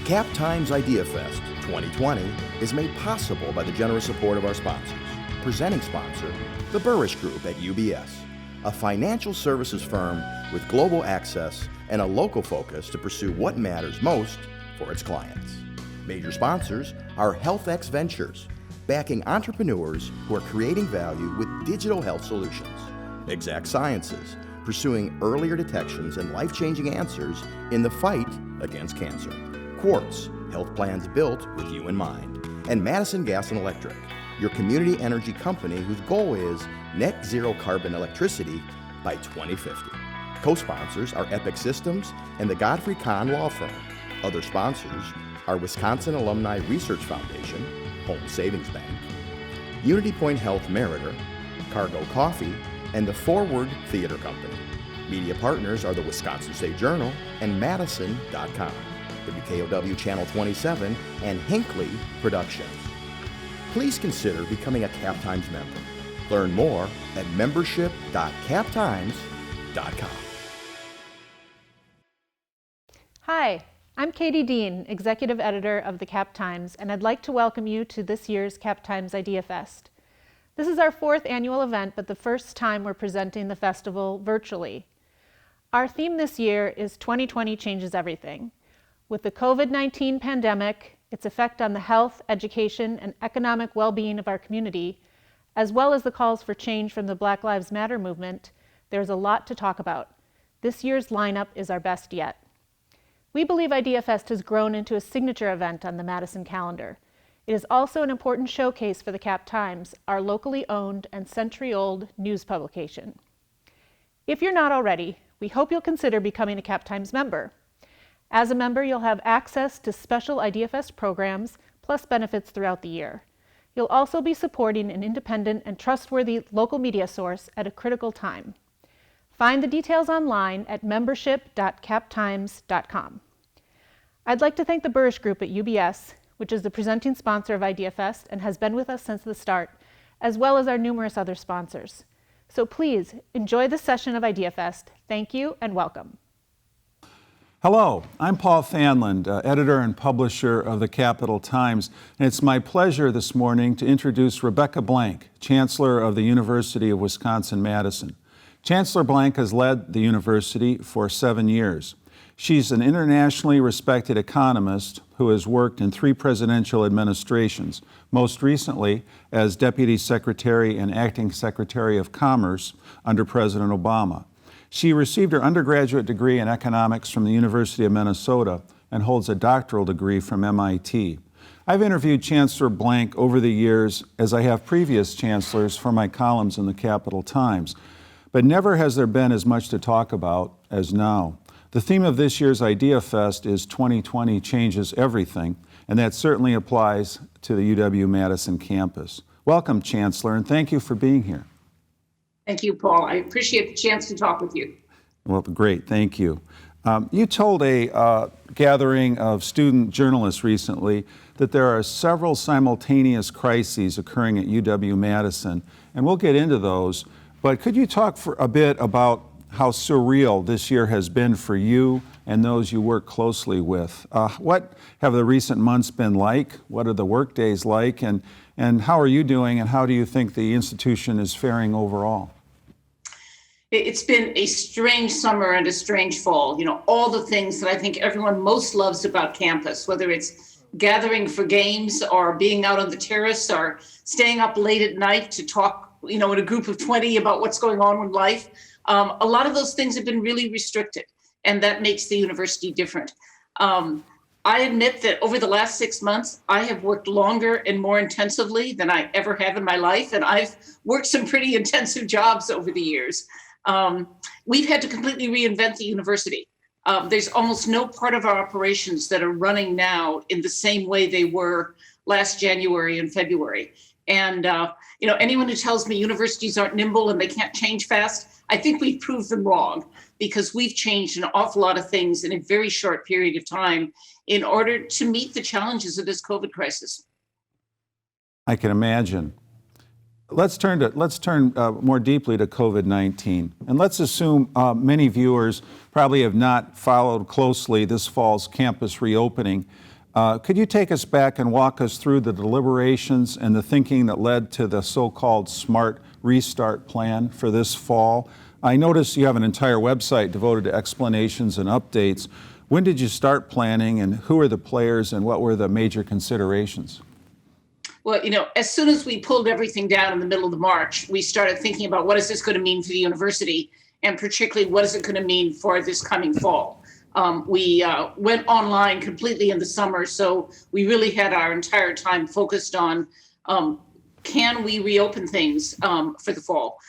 Cap Times Idea Fest 2020 is made possible by the generous support of our sponsors. Presenting sponsor, the Burrish Group at UBS, a financial services firm with global access and a local focus to pursue what matters most for its clients. Major sponsors are HealthX Ventures, backing entrepreneurs who are creating value with digital health solutions. Exact Sciences, pursuing earlier detections and life-changing answers in the fight against cancer. Quartz, health plans built with you in mind. And Madison Gas and Electric, your community energy company whose goal is net zero carbon electricity by 2050. Co-sponsors are Epic Systems and the Godfrey Kahn Law Firm. Other sponsors are Wisconsin Alumni Research Foundation, Home Savings Bank, Unity Point Health Meritor, Cargo Coffee, and the Forward Theater Company. Media partners are the Wisconsin State Journal and Madison.com, WKOW Channel 27, and Hinckley Productions. Please consider becoming a Cap Times member. Learn more at membership.captimes.com. Hi, I'm Katie Dean, Executive Editor of the Cap Times, and I'd like to welcome you to this year's Cap Times Idea Fest. This is our 4th annual event, but the first time we're presenting the festival virtually. Our theme this year is 2020 Changes Everything. With the COVID-19 pandemic, its effect on the health, education, and economic well-being of our community, as well as the calls for change from the Black Lives Matter movement, there's a lot to talk about. This year's lineup is our best yet. We believe IdeaFest has grown into a signature event on the Madison calendar. It is also an important showcase for the Cap Times, our locally owned and century-old news publication. If you're not already, we hope you'll consider becoming a Cap Times member. As a member, you'll have access to special IdeaFest programs, plus benefits throughout the year. You'll also be supporting an independent and trustworthy local media source at a critical time. Find the details online at membership.captimes.com. I'd like to thank the Burrish Group at UBS, which is the presenting sponsor of IdeaFest and has been with us since the start, as well as our numerous other sponsors. So please, enjoy this session of IdeaFest. Thank you and welcome. Hello, I'm Paul Fanlund, editor and publisher of the Capital Times, and it's my pleasure this morning to introduce Rebecca Blank, Chancellor of the University of Wisconsin-Madison. Chancellor Blank has led the university for 7 years. She's an internationally respected economist who has worked in 3 presidential administrations, most recently as Deputy Secretary and Acting Secretary of Commerce under President Obama. She received her undergraduate degree in economics from the University of Minnesota and holds a doctoral degree from MIT. I've interviewed Chancellor Blank over the years, as I have previous chancellors, for my columns in the Capital Times, but never has there been as much to talk about as now. The theme of this year's Idea Fest is 2020 Changes Everything, and that certainly applies to the UW-Madison campus. Welcome, Chancellor, and thank you for being here. Thank you, Paul. I appreciate the chance to talk with you. Well, great, thank you. You told a gathering of student journalists recently that there are several simultaneous crises occurring at UW-Madison, and we'll get into those, but could you talk for a bit about how surreal this year has been for you and those you work closely with? What have the recent months been like? What are the work days like? And how are you doing, and how do you think the institution is faring overall? It's been a strange summer and a strange fall. You know, all the things that I think everyone most loves about campus, whether it's gathering for games or being out on the terrace or staying up late at night to talk, you know, in a group of 20 about what's going on in life. A lot of those things have been really restricted, and that makes the university different. I admit that over the last 6 months, I have worked longer and more intensively than I ever have in my life, and I've worked some pretty intensive jobs over the years. We've had to completely reinvent the university. There's almost no part of our operations that are running now in the same way they were last January and February. And you know, anyone who tells me universities aren't nimble and they can't change fast, I think we've proved them wrong, because we've changed an awful lot of things in a very short period of time in order to meet the challenges of this COVID crisis. I can imagine. Let's turn more deeply to COVID-19, and let's assume many viewers probably have not followed closely this fall's campus reopening. Could you take us back and walk us through the deliberations and the thinking that led to the so-called Smart Restart plan for this fall? I notice you have an entire website devoted to explanations and updates. When did you start planning, and who are the players, and what were the major considerations? Well, as soon as we pulled everything down in the middle of March, we started thinking about what is this going to mean for the university, and particularly what is it going to mean for this coming fall. We went online completely in the summer, so we really had our entire time focused on can we reopen things for the fall.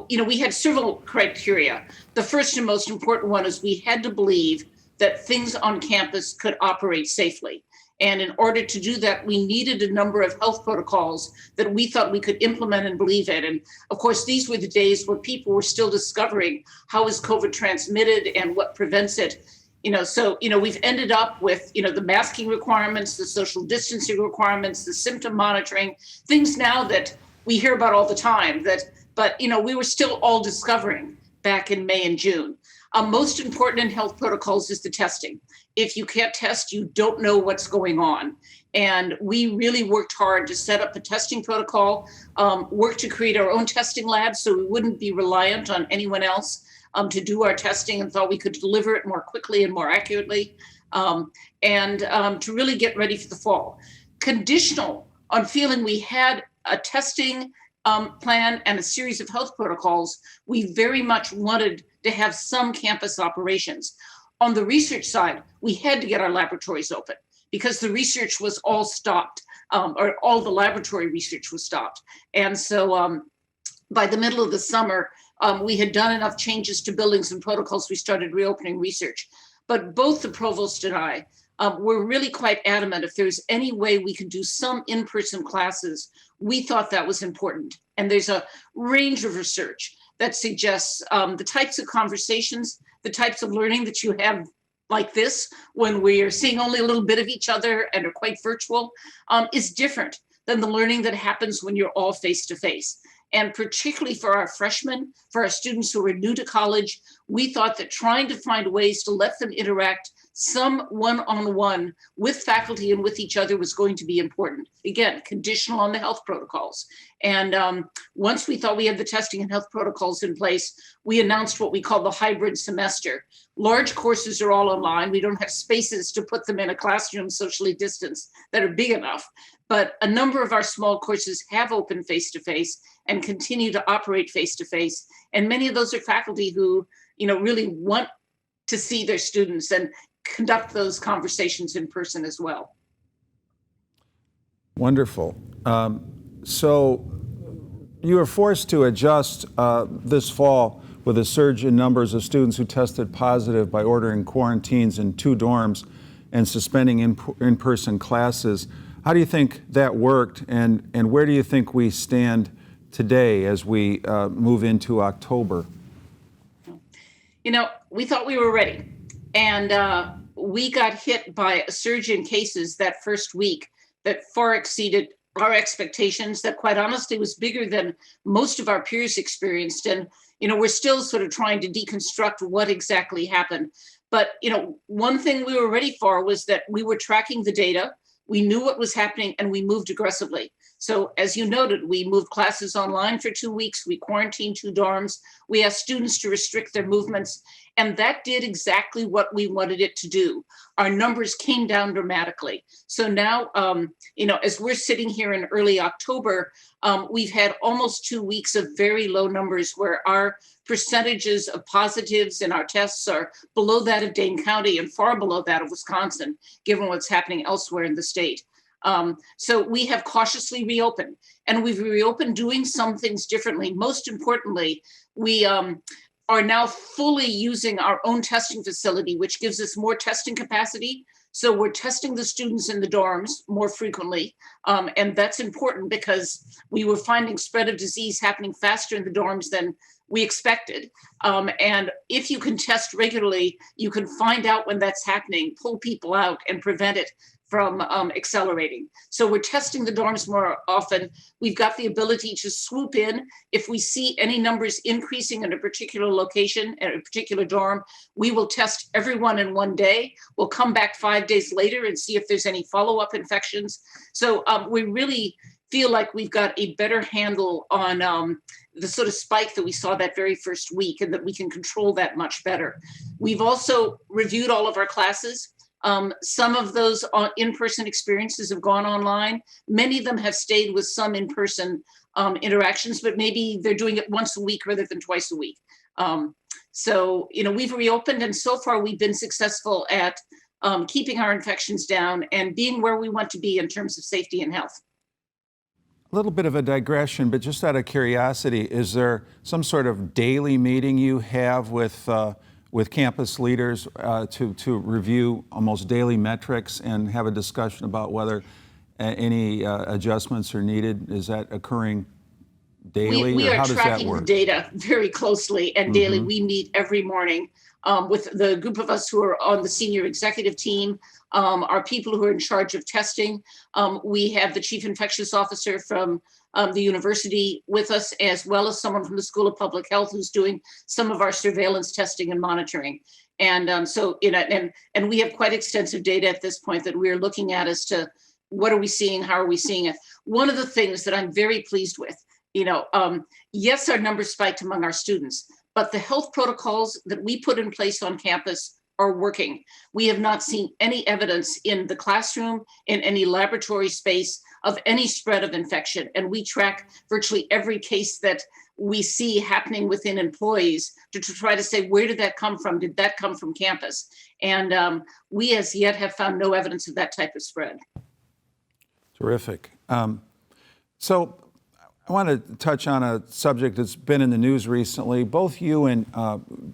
We had several criteria. The first and most important one is we had to believe that things on campus could operate safely. And in order to do that, we needed a number of health protocols that we thought we could implement and believe in. And of course, these were the days where people were still discovering how is COVID transmitted and what prevents it. We've ended up with, the masking requirements, the social distancing requirements, the symptom monitoring, things now that we hear about all the time but we were still all discovering back in May and June. Most important in health protocols is the testing. If you can't test, you don't know what's going on. And we really worked hard to set up a testing protocol, worked to create our own testing lab so we wouldn't be reliant on anyone else to do our testing, and thought we could deliver it more quickly and more accurately, and to really get ready for the fall. Conditional on feeling we had a testing plan and a series of health protocols, we very much wanted to have some campus operations. On the research side, we had to get our laboratories open because the research was all stopped, or all the laboratory research was stopped. And so by the middle of the summer, we had done enough changes to buildings and protocols, we started reopening research. But both the provost and I were really quite adamant if there's any way we could do some in-person classes, we thought that was important. And there's a range of research that suggests the types of conversations, the types of learning that you have like this, when we are seeing only a little bit of each other and are quite virtual, is different than the learning that happens when you're all face-to-face. And particularly for our freshmen, for our students who are new to college, we thought that trying to find ways to let them interact some one-on-one with faculty and with each other was going to be important. Again, conditional on the health protocols. And once we thought we had the testing and health protocols in place, we announced what we call the hybrid semester. Large courses are all online. We don't have spaces to put them in a classroom socially distanced that are big enough. But a number of our small courses have opened face-to-face and continue to operate face-to-face. And many of those are faculty who, really want to see their students and conduct those conversations in person as well. Wonderful. So you were forced to adjust this fall with a surge in numbers of students who tested positive by ordering quarantines in 2 dorms and suspending in-person classes. How do you think that worked, and where do you think we stand today as we move into October? We thought we were ready, and we got hit by a surge in cases that first week that far exceeded our expectations, that quite honestly was bigger than most of our peers experienced. And, we're still sort of trying to deconstruct what exactly happened. But, one thing we were ready for was that we were tracking the data. We knew what was happening and we moved aggressively. So as you noted, we moved classes online for 2 weeks. We quarantined 2 dorms. We asked students to restrict their movements. And that did exactly what we wanted it to do. Our numbers came down dramatically. So now, as we're sitting here in early October, we've had almost 2 weeks of very low numbers where our percentages of positives in our tests are below that of Dane County and far below that of Wisconsin, given what's happening elsewhere in the state. So we have cautiously reopened, and we've reopened doing some things differently. Most importantly, we are now fully using our own testing facility, which gives us more testing capacity. So we're testing the students in the dorms more frequently. And that's important because we were finding spread of disease happening faster in the dorms than we expected. And if you can test regularly, you can find out when that's happening, pull people out and prevent it from accelerating. So we're testing the dorms more often. We've got the ability to swoop in. If we see any numbers increasing in a particular location, at a particular dorm, we will test everyone in one day. We'll come back 5 days later and see if there's any follow-up infections. So we really feel like we've got a better handle on the sort of spike that we saw that very first week, and that we can control that much better. We've also reviewed all of our classes. Some of those in-person experiences have gone online. Many of them have stayed with some in-person interactions, but maybe they're doing it once a week rather than twice a week. So, we've reopened, and so far we've been successful at keeping our infections down and being where we want to be in terms of safety and health. A little bit of a digression, but just out of curiosity, is there some sort of daily meeting you have with campus leaders to review almost daily metrics and have a discussion about whether any adjustments are needed? Is that occurring daily? We or are how does that tracking the work? data very closely and daily. We meet every morning with the group of us who are on the senior executive team, our people who are in charge of testing. We have the chief infectious officer from the university with us, as well as someone from the School of Public Health who's doing some of our surveillance testing and monitoring. And so, and we have quite extensive data at this point that we're looking at as to what are we seeing, how are we seeing it. One of the things that I'm very pleased with, yes, our numbers spiked among our students, but the health protocols that we put in place on campus are working. We have not seen any evidence in the classroom, in any laboratory space, of any spread of infection. And we track virtually every case that we see happening within employees to try to say, where did that come from? Did that come from campus? And we as yet have found no evidence of that type of spread. Terrific. So I want to touch on a subject that's been in the news recently. Both you and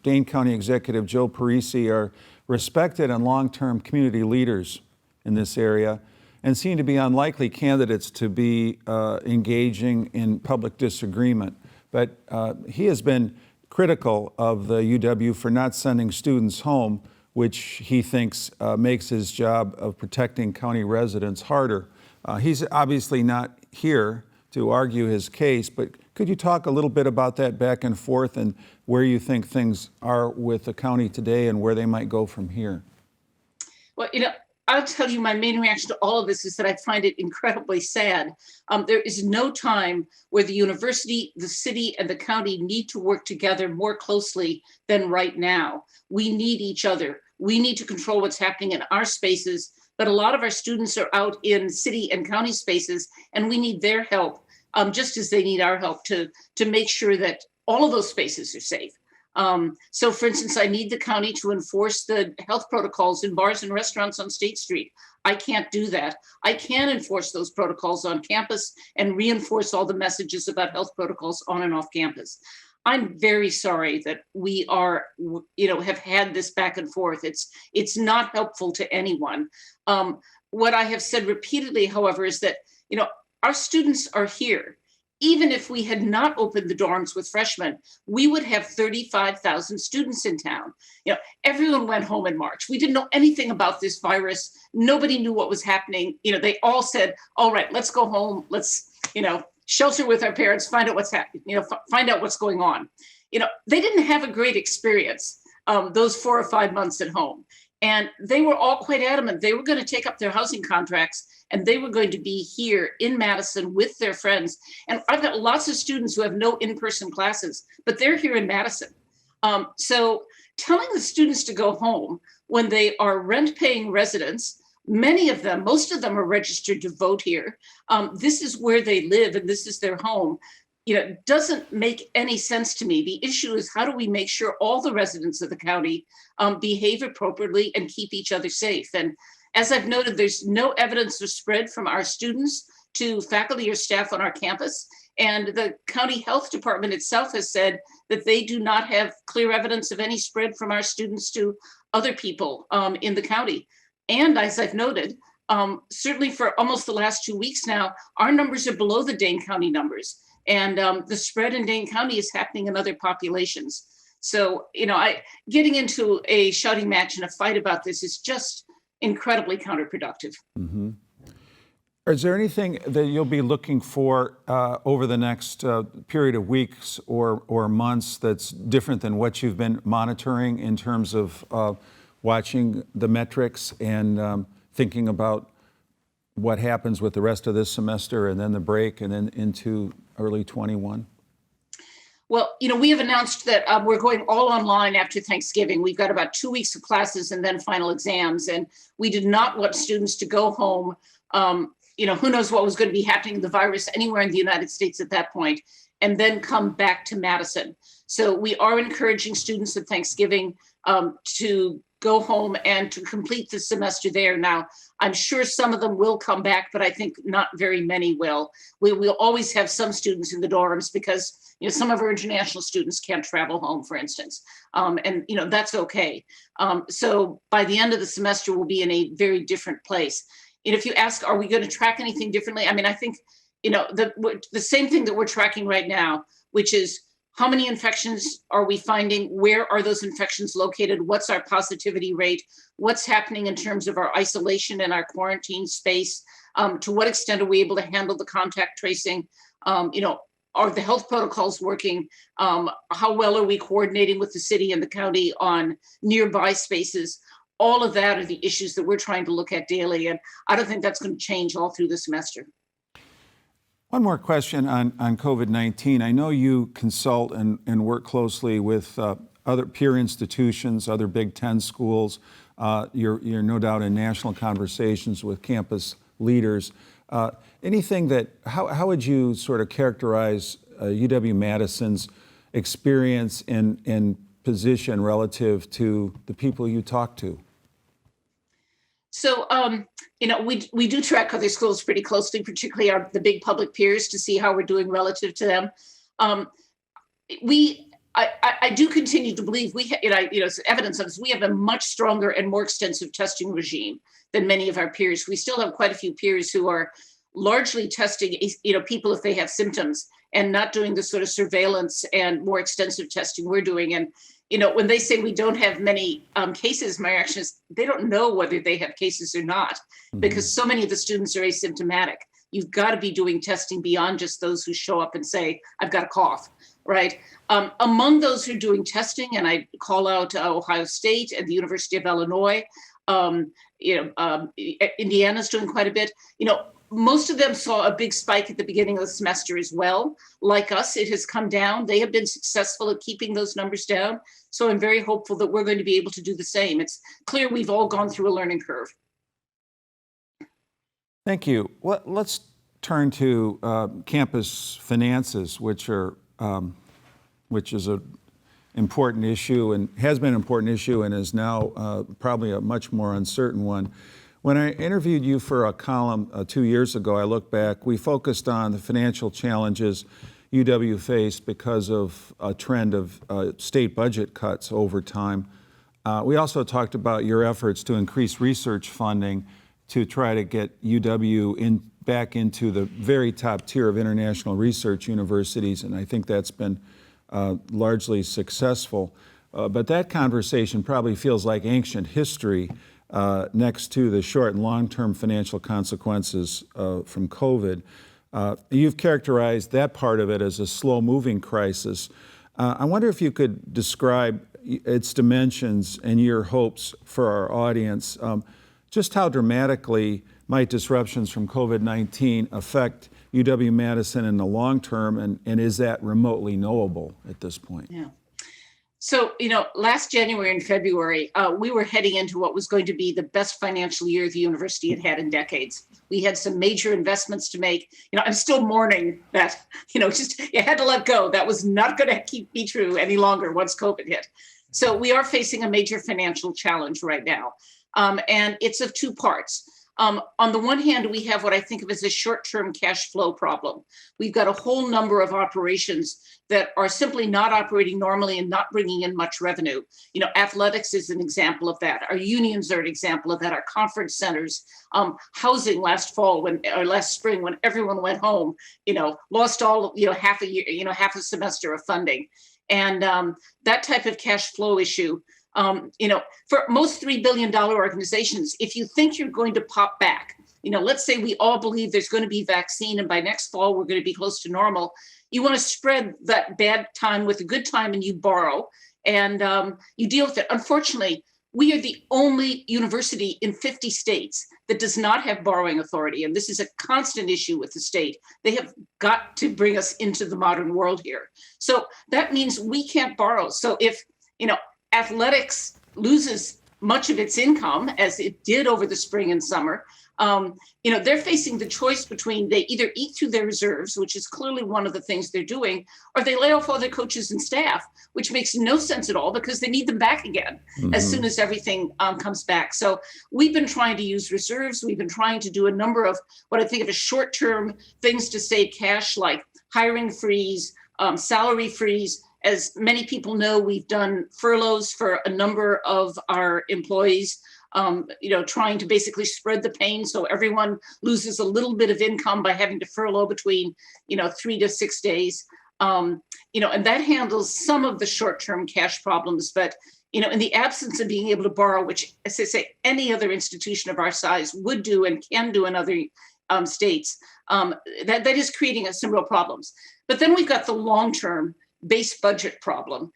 Dane County Executive Joe Parisi are respected and long-term community leaders in this area and seem to be unlikely candidates to be engaging in public disagreement. But he has been critical of the UW for not sending students home, which he thinks makes his job of protecting county residents harder. He's obviously not here to argue his case, but could you talk a little bit about that back and forth and where you think things are with the county today and where they might go from here? Well, I'll tell you, my main reaction to all of this is that I find it incredibly sad. There is no time where the university, the city, and the county need to work together more closely than right now. We need each other. We need to control what's happening in our spaces, but a lot of our students are out in city and county spaces, and we need their help, just as they need our help to make sure that all of those spaces are safe. So for instance, I need the county to enforce the health protocols in bars and restaurants on State Street. I can't do that. I can enforce those protocols on campus and reinforce all the messages about health protocols on and off campus. I'm very sorry that we are, have had this back and forth. It's not helpful to anyone. What I have said repeatedly, however, is that, our students are here. Even if we had not opened the dorms with freshmen, we would have 35,000 students in town. Everyone went home in March. We didn't know anything about this virus. Nobody knew what was happening. They all said, all right, let's go home. Let's, shelter with our parents, find out what's happening, find out what's going on. They didn't have a great experience those 4 or 5 months at home. And they were all quite adamant. They were going to take up their housing contracts and they were going to be here in Madison with their friends. And I've got lots of students who have no in-person classes, but they're here in Madison. So telling the students to go home when they are rent-paying residents, many of them, most of them are registered to vote here. This is where they live and this is their home. Doesn't make any sense to me. The issue is, how do we make sure all the residents of the county behave appropriately and keep each other safe? And as I've noted, there's no evidence of spread from our students to faculty or staff on our campus. And the county health department itself has said that they do not have clear evidence of any spread from our students to other people in the county. And as I've noted, certainly for almost the last 2 weeks now, our numbers are below the Dane County numbers. And the spread in Dane County is happening in other populations. So, getting into a shouting match and a fight about this is just incredibly counterproductive. Mm-hmm. Is there anything that you'll be looking for over the next period of weeks or months that's different than what you've been monitoring in terms of watching the metrics and thinking about what happens with the rest of this semester and then the break and then into early 21? Well, we have announced that we're going all online after Thanksgiving. We've got about 2 weeks of classes and then final exams. And we did not want students to go home. Who knows what was going to be happening, the virus anywhere in the United States at that point, and then come back to Madison. So we are encouraging students at Thanksgiving to go home and to complete the semester there. Now, I'm sure some of them will come back, but I think not very many will. We will always have some students in the dorms because some of our international students can't travel home, for instance, and that's okay. So by the end of the semester, we'll be in a very different place. And if you ask, are we going to track anything differently? I mean, I think the same thing that we're tracking right now, which is how many infections are we finding? Where are those infections located? What's our positivity rate? What's happening in terms of our isolation and our quarantine space? To what extent are we able to handle the contact tracing? Are the health protocols working? How well are we coordinating with the city and the county on nearby spaces? All of that are the issues that we're trying to look at daily. And I don't think that's going to change all through the semester. One more question on COVID-19. I know you consult and work closely with other peer institutions, other Big Ten schools. You're no doubt in national conversations with campus leaders. How would you sort of characterize UW-Madison's experience and position relative to the people you talk to? So, we do track other schools pretty closely, particularly the big public peers, to see how we're doing relative to them. I do continue to believe evidence of this. We have a much stronger and more extensive testing regime than many of our peers. We still have quite a few peers who are largely testing, people if they have symptoms and not doing the sort of surveillance and more extensive testing we're doing. And when they say we don't have many cases, my reaction is they don't know whether they have cases or not, because so many of the students are asymptomatic. You've got to be doing testing beyond just those who show up and say, I've got a cough, right? Among those who are doing testing, and I call out Ohio State and the University of Illinois, Indiana's doing quite a bit. Most of them saw a big spike at the beginning of the semester as well. Like us, it has come down. They have been successful at keeping those numbers down. So I'm very hopeful that we're going to be able to do the same. It's clear we've all gone through a learning curve. Thank you. Well, let's turn to campus finances, which is an important issue and has been an important issue and is now probably a much more uncertain one. When I interviewed you for a column 2 years ago, I look back, we focused on the financial challenges UW faced because of a trend of state budget cuts over time. We also talked about your efforts to increase research funding to try to get UW back into the very top tier of international research universities, and I think that's been largely successful. But that conversation probably feels like ancient history next to the short and long-term financial consequences from COVID. You've characterized that part of it as a slow-moving crisis. I wonder if you could describe its dimensions and your hopes for our audience. Just how dramatically might disruptions from COVID-19 affect UW-Madison in the long term, and is that remotely knowable at this point? Yeah. So, last January and February, we were heading into what was going to be the best financial year the university had had in decades. We had some major investments to make. I'm still mourning that, just you had to let go. That was not going to be true any longer once COVID hit. So we are facing a major financial challenge right now. And it's of two parts. On the one hand, we have what I think of as a short-term cash flow problem. We've got a whole number of operations that are simply not operating normally and not bringing in much revenue. Athletics is an example of that. Our unions are an example of that. Our conference centers, housing last spring when everyone went home, lost all, half a year, half a semester of funding. And that type of cash flow issue For most $3 billion organizations, if you think you're going to pop back, let's say we all believe there's going to be vaccine and by next fall we're going to be close to normal. You want to spread that bad time with a good time and you borrow and you deal with it. Unfortunately, we are the only university in 50 states that does not have borrowing authority. And this is a constant issue with the state. They have got to bring us into the modern world here. So that means we can't borrow. So if, athletics loses much of its income, as it did over the spring and summer, they're facing the choice between they either eat through their reserves, which is clearly one of the things they're doing, or they lay off all their coaches and staff, which makes no sense at all because they need them back again as soon as everything comes back. So we've been trying to use reserves. We've been trying to do a number of what I think of as short-term things to save cash, like hiring freeze, salary freeze. As many people know, we've done furloughs for a number of our employees, trying to basically spread the pain so everyone loses a little bit of income by having to furlough between, 3 to 6 days. And that handles some of the short-term cash problems. But, in the absence of being able to borrow, which, as I say, any other institution of our size would do and can do in other states, that is creating some real problems. But then we've got the long-term base budget problem,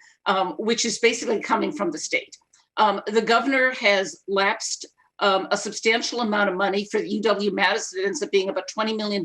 which is basically coming from the state. The governor has lapsed a substantial amount of money for UW-Madison. It ends up being about $20 million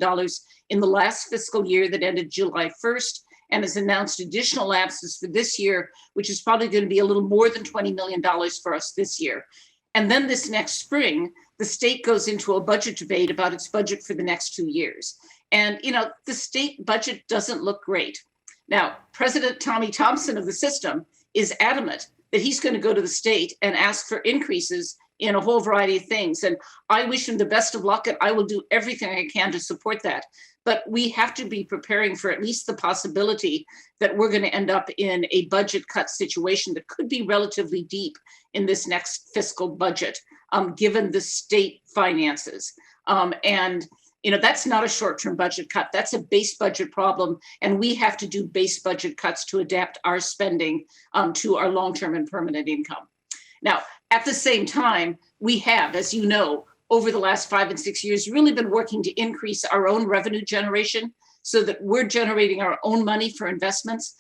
in the last fiscal year that ended July 1st, and has announced additional lapses for this year, which is probably going to be a little more than $20 million for us this year. And then this next spring, the state goes into a budget debate about its budget for the next 2 years. And, the state budget doesn't look great. Now, President Tommy Thompson of the system is adamant that he's going to go to the state and ask for increases in a whole variety of things. And I wish him the best of luck, and I will do everything I can to support that. But we have to be preparing for at least the possibility that we're going to end up in a budget cut situation that could be relatively deep in this next fiscal budget, given the state finances. That's not a short-term budget cut. That's a base budget problem. And we have to do base budget cuts to adapt our spending to our long-term and permanent income. Now, at the same time, we have, as you know, over the last 5 and 6 years, really been working to increase our own revenue generation so that we're generating our own money for investments.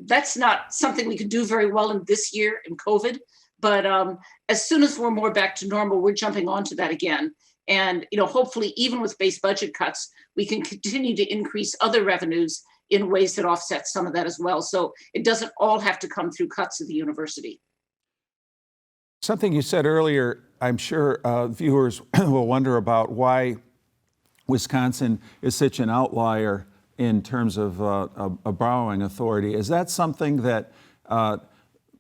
That's not something we could do very well in this year in COVID, but as soon as we're more back to normal, we're jumping onto that again. And, hopefully, even with base budget cuts, we can continue to increase other revenues in ways that offset some of that as well. So it doesn't all have to come through cuts at the university. Something you said earlier, I'm sure viewers will wonder about why Wisconsin is such an outlier in terms of a borrowing authority. Is that something that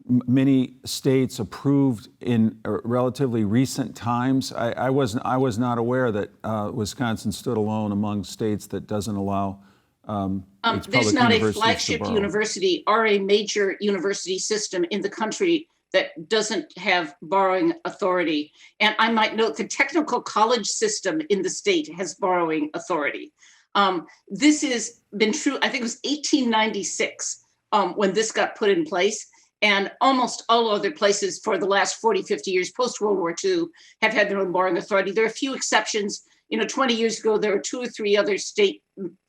many states approved in relatively recent times? I was not aware that Wisconsin stood alone among states that doesn't allow its there's public not a universities flagship to borrow. university or a major university system in the country that doesn't have borrowing authority. And I might note the technical college system in the state has borrowing authority. This has been true, I think it was 1896 when this got put in place. And almost all other places for the last 40, 50 years, post-World War II, have had their own borrowing authority. There are a few exceptions. 20 years ago, there were 2 or 3 other state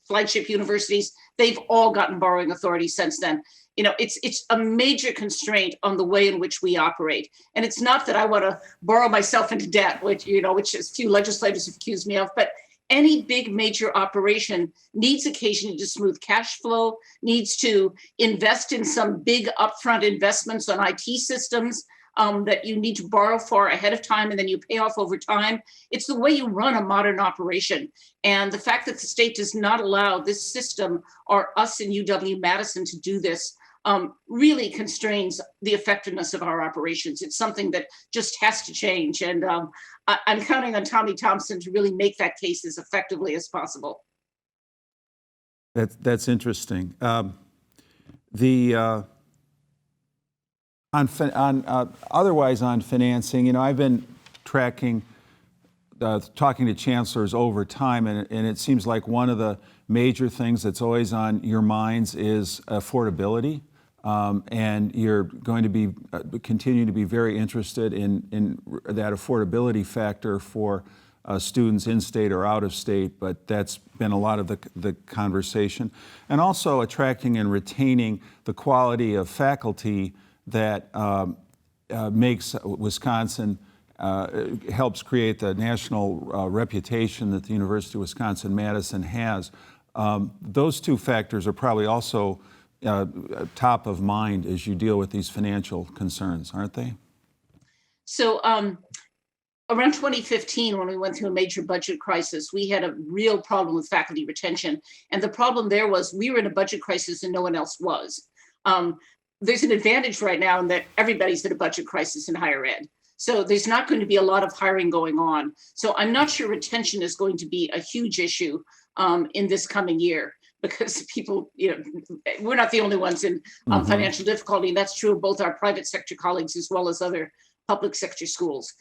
flagship universities. They've all gotten borrowing authority since then. It's a major constraint on the way in which we operate. And it's not that I want to borrow myself into debt, which as few legislators have accused me of, but any big major operation needs occasionally to smooth cash flow, needs to invest in some big upfront investments on IT systems that you need to borrow for ahead of time and then you pay off over time. It's the way you run a modern operation. And the fact that the state does not allow this system or us in UW-Madison to do this really constrains the effectiveness of our operations. It's something that just has to change. And I'm counting on Tommy Thompson to really make that case as effectively as possible. That's interesting. Otherwise on financing, I've been tracking, talking to chancellors over time, and it seems like one of the major things that's always on your minds is affordability. and you're going to be continue to be very interested in that affordability factor for students in state or out of state, but that's been a lot of the conversation. And also attracting and retaining the quality of faculty that makes Wisconsin, helps create the national reputation that the University of Wisconsin-Madison has. Those two factors are probably also top of mind as you deal with these financial concerns, aren't they? So around 2015, when we went through a major budget crisis, we had a real problem with faculty retention. And the problem there was we were in a budget crisis and no one else was. There's an advantage right now in that everybody's in a budget crisis in higher ed. So there's not going to be a lot of hiring going on. So I'm not sure retention is going to be a huge issue in this coming year, because people, we're not the only ones in financial difficulty. And that's true of both our private sector colleagues as well as other public sector schools.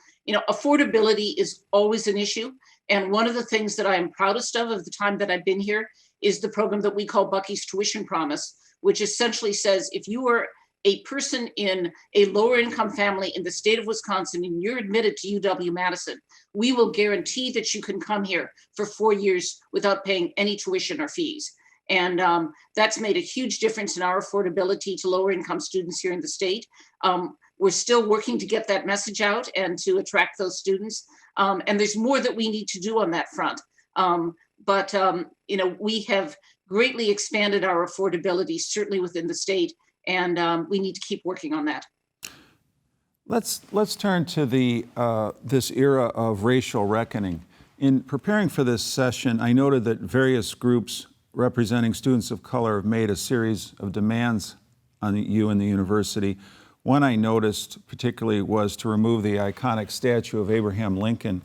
Affordability is always an issue. And one of the things that I am proudest of the time that I've been here is the program that we call Bucky's Tuition Promise, which essentially says if you are a person in a lower income family in the state of Wisconsin and you're admitted to UW-Madison, we will guarantee that you can come here for 4 years without paying any tuition or fees. And that's made a huge difference in our affordability to lower income students here in the state. We're still working to get that message out and to attract those students. And there's more that we need to do on that front. But we have greatly expanded our affordability, certainly within the state, and we need to keep working on that. Let's turn to this era of racial reckoning. In preparing for this session, I noted that various groups representing students of color have made a series of demands on you and the university. One I noticed particularly was to remove the iconic statue of Abraham Lincoln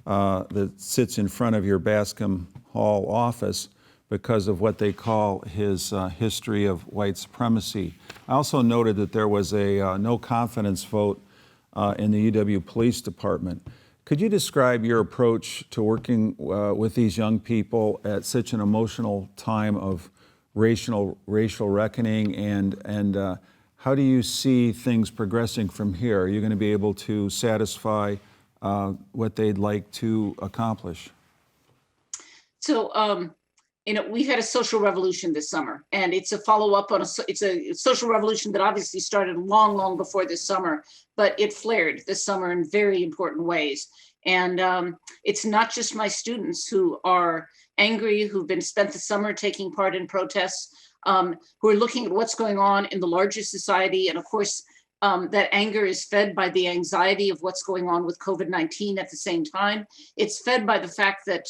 that sits in front of your Bascom Hall office because of what they call his history of white supremacy. I also noted that there was a no confidence vote in the UW Police Department. Could you describe your approach to working with these young people at such an emotional time of racial reckoning, and how do you see things progressing from here? Are you going to be able to satisfy what they'd like to accomplish? So, we've had a social revolution this summer, and it's a follow-up on it's a social revolution that obviously started long, long before this summer, but it flared this summer in very important ways. And it's not just my students who are angry, who've been spent the summer taking part in protests, who are looking at what's going on in the larger society. And of course, that anger is fed by the anxiety of what's going on with COVID-19 at the same time. It's fed by the fact that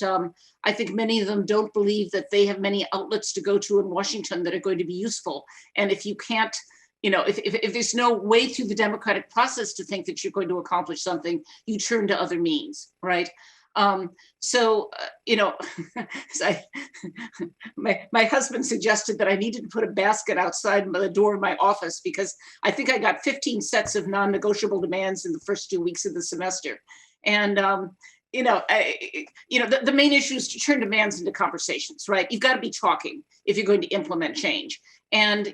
I think many of them don't believe that they have many outlets to go to in Washington that are going to be useful. And if you can't, if there's no way through the democratic process to think that you're going to accomplish something, you turn to other means, right? My husband suggested that I needed to put a basket outside the door of my office because I think I got 15 sets of non-negotiable demands in the first 2 weeks of the semester. And, the main issue is to turn demands into conversations, right? You've got to be talking if you're going to implement change. And,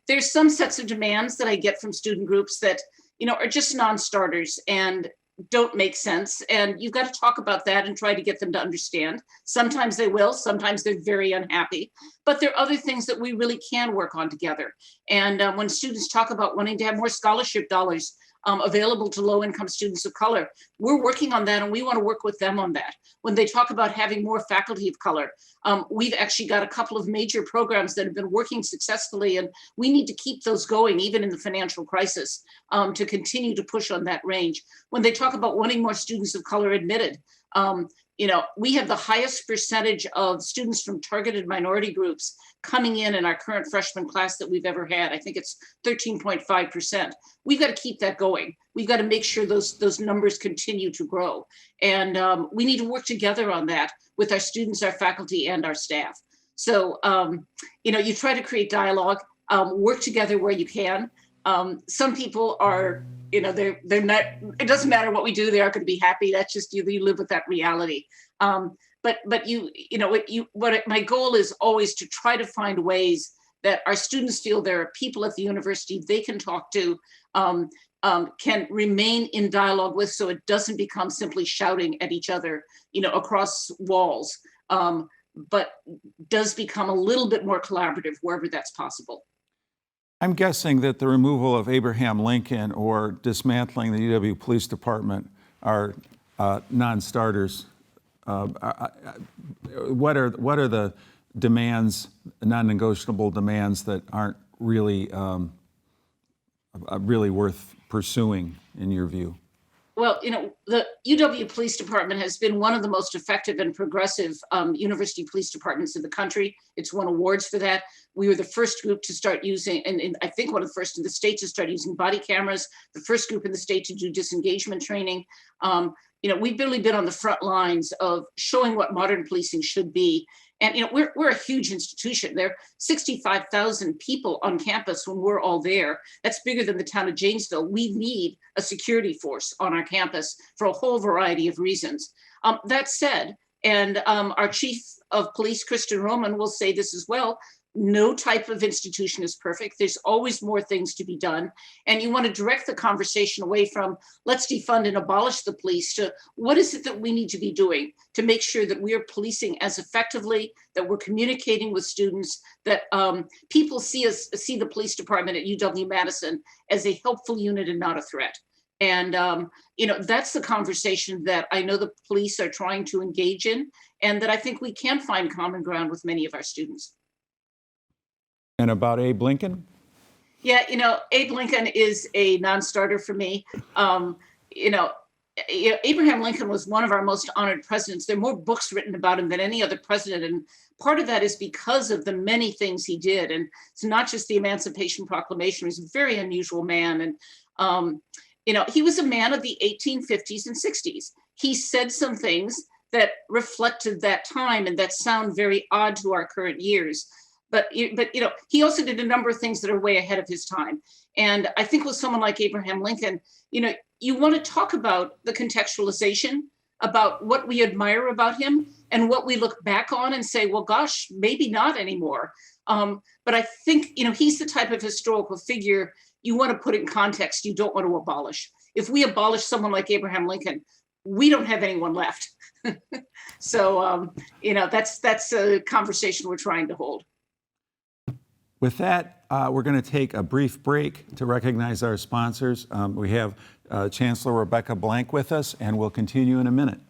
there's some sets of demands that I get from student groups that, are just non-starters and don't make sense. And you've got to talk about that and try to get them to understand. Sometimes they will, sometimes they're very unhappy, but there are other things that we really can work on together. And when students talk about wanting to have more scholarship dollars available to low-income students of color, we're working on that and we want to work with them on that. When they talk about having more faculty of color, we've actually got a couple of major programs that have been working successfully, and we need to keep those going even in the financial crisis to continue to push on that range. When they talk about wanting more students of color admitted, we have the highest percentage of students from targeted minority groups coming in our current freshman class that we've ever had. I think it's 13.5%. We've got to keep that going. We've got to make sure those numbers continue to grow. And we need to work together on that with our students, our faculty, and our staff. So, you try to create dialogue, work together where you can. Some people are, they're not, it doesn't matter what we do, they aren't going to be happy. That's just you live with that reality. But my goal is always to try to find ways that our students feel there are people at the university they can talk to, can remain in dialogue with, so it doesn't become simply shouting at each other, across walls, but does become a little bit more collaborative wherever that's possible. I'm guessing that the removal of Abraham Lincoln or dismantling the UW Police Department are non-starters. What are the demands, non-negotiable demands that aren't really really worth pursuing in your view? Well, the UW Police Department has been one of the most effective and progressive university police departments in the country. It's won awards for that. We were the first group to start using, and I think one of the first in the state to start using body cameras, the first group in the state to do disengagement training. We've really been on the front lines of showing what modern policing should be. And we're a huge institution. There are 65,000 people on campus when we're all there. That's bigger than the town of Janesville. We need a security force on our campus for a whole variety of reasons. That said, and our chief of police, Kristen Roman, will say this as well, no type of institution is perfect. There's always more things to be done. And you want to direct the conversation away from let's defund and abolish the police to what is it that we need to be doing to make sure that we are policing as effectively, that we're communicating with students, that people see the police department at UW-Madison as a helpful unit and not a threat. And, that's the conversation that I know the police are trying to engage in, and that I think we can find common ground with many of our students. And about Abe Lincoln? Yeah, Abe Lincoln is a non-starter for me. Abraham Lincoln was one of our most honored presidents. There are more books written about him than any other president. And part of that is because of the many things he did. And it's not just the Emancipation Proclamation. He was a very unusual man. And, he was a man of the 1850s and 60s. He said some things that reflected that time and that sound very odd to our current years. But he also did a number of things that are way ahead of his time. And I think with someone like Abraham Lincoln, you want to talk about the contextualization, about what we admire about him and what we look back on and say, well, gosh, maybe not anymore. But I think, he's the type of historical figure you want to put in context. You don't want to abolish. If we abolish someone like Abraham Lincoln, we don't have anyone left. So, that's a conversation we're trying to hold. With that, we're going to take a brief break to recognize our sponsors. We have Chancellor Rebecca Blank with us, and we'll continue in a minute.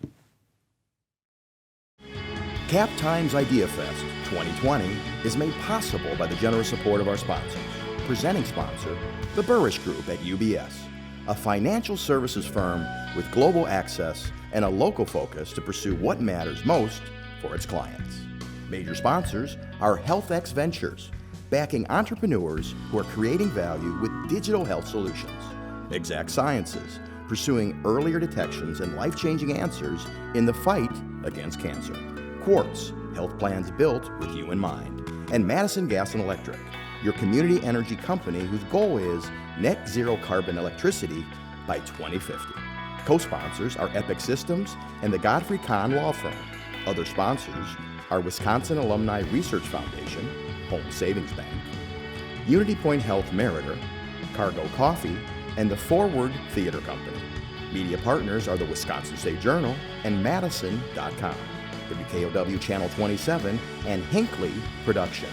Cap Times Idea Fest 2020 is made possible by the generous support of our sponsors. Presenting sponsor, the Burrish Group at UBS, a financial services firm with global access and a local focus to pursue what matters most for its clients. Major sponsors are HealthX Ventures, backing entrepreneurs who are creating value with digital health solutions. Exact Sciences, pursuing earlier detections and life-changing answers in the fight against cancer. Quartz, health plans built with you in mind. And Madison Gas and Electric, your community energy company whose goal is net zero carbon electricity by 2050. Co-sponsors are Epic Systems and the Godfrey Kahn Law Firm. Other sponsors are Wisconsin Alumni Research Foundation, Home Savings Bank, Unity Point Health Meritor, Cargo Coffee, and the Forward Theater Company. Media partners are the Wisconsin State Journal and Madison.com, WKOW Channel 27, and Hinckley Productions.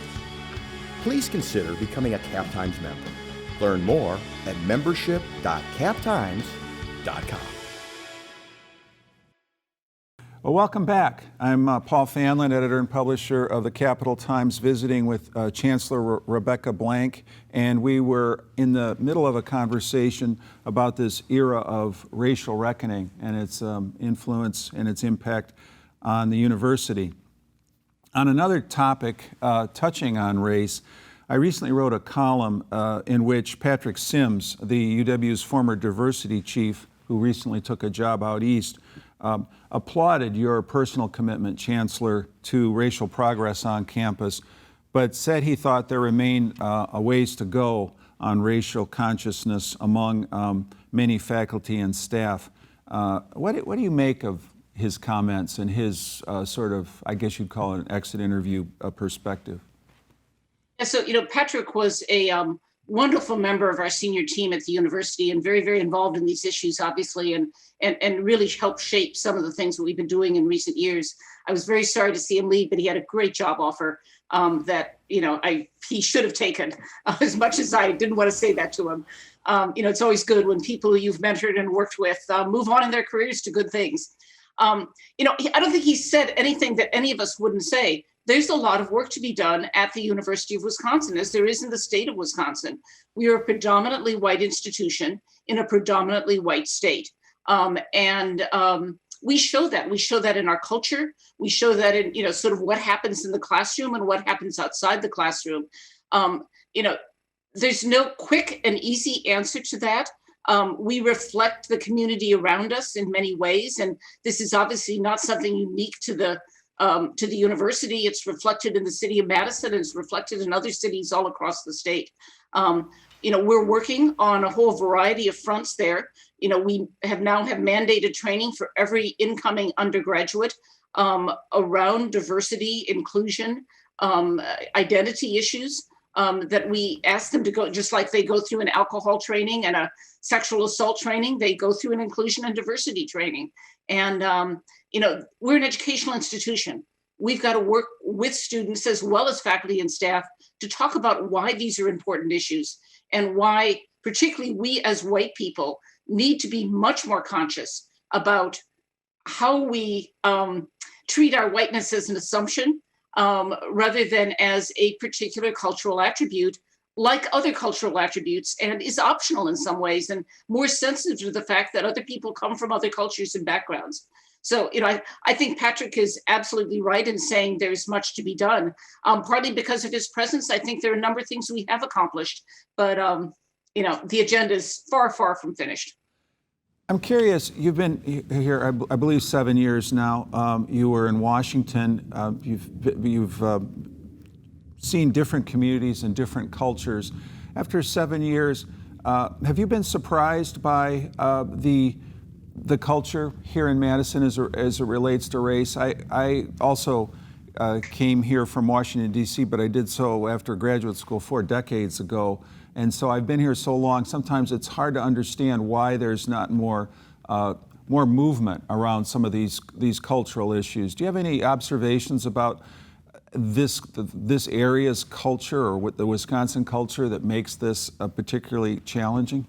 Please consider becoming a Cap Times member. Learn more at membership.captimes.com. Well, welcome back. I'm Paul Fanlund, editor and publisher of the Capital Times, visiting with Chancellor Rebecca Blank, and we were in the middle of a conversation about this era of racial reckoning and its influence and its impact on the university. On another topic touching on race, I recently wrote a column in which Patrick Sims, the UW's former diversity chief, who recently took a job out east, applauded your personal commitment, Chancellor, to racial progress on campus, but said he thought there remained a ways to go on racial consciousness among many faculty and staff. What do you make of his comments and his sort of, I guess you'd call it an exit interview perspective? Yeah, so, Patrick was a wonderful member of our senior team at the university and very, very involved in these issues, obviously, and really helped shape some of the things that we've been doing in recent years. I was very sorry to see him leave, but he had a great job offer that, he should have taken, as much as I didn't want to say that to him. It's always good when people you've mentored and worked with move on in their careers to good things. I don't think he said anything that any of us wouldn't say. There's a lot of work to be done at the University of Wisconsin, as there is in the state of Wisconsin. We are a predominantly white institution in a predominantly white state. We show that. We show that in our culture. We show that in, sort of what happens in the classroom and what happens outside the classroom. There's no quick and easy answer to that. We reflect the community around us in many ways. And this is obviously not something unique to the university. It's reflected in the city of Madison, and it's reflected in other cities all across the state. We're working on a whole variety of fronts there. We have mandated training for every incoming undergraduate around diversity, inclusion, identity issues that we ask them to go, just like they go through an alcohol training and a sexual assault training, they go through an inclusion and diversity training. And, we're an educational institution. We've got to work with students as well as faculty and staff to talk about why these are important issues and why, particularly we as white people, need to be much more conscious about how we treat our whiteness as an assumption rather than as a particular cultural attribute, like other cultural attributes, and is optional in some ways and more sensitive to the fact that other people come from other cultures and backgrounds. So, I think Patrick is absolutely right in saying there's much to be done. Partly because of his presence, I think there are a number of things we have accomplished, but, the agenda is far, far from finished. I'm curious, you've been here, I believe, 7 years now. You were in Washington. You've seen different communities and different cultures. After 7 years, have you been surprised by the culture here in Madison as it relates to race? I also came here from Washington, D.C., but I did so after graduate school 4 decades ago. And so I've been here so long, sometimes it's hard to understand why there's not more movement around some of these cultural issues. Do you have any observations about this area's culture or what the Wisconsin culture that makes this particularly challenging?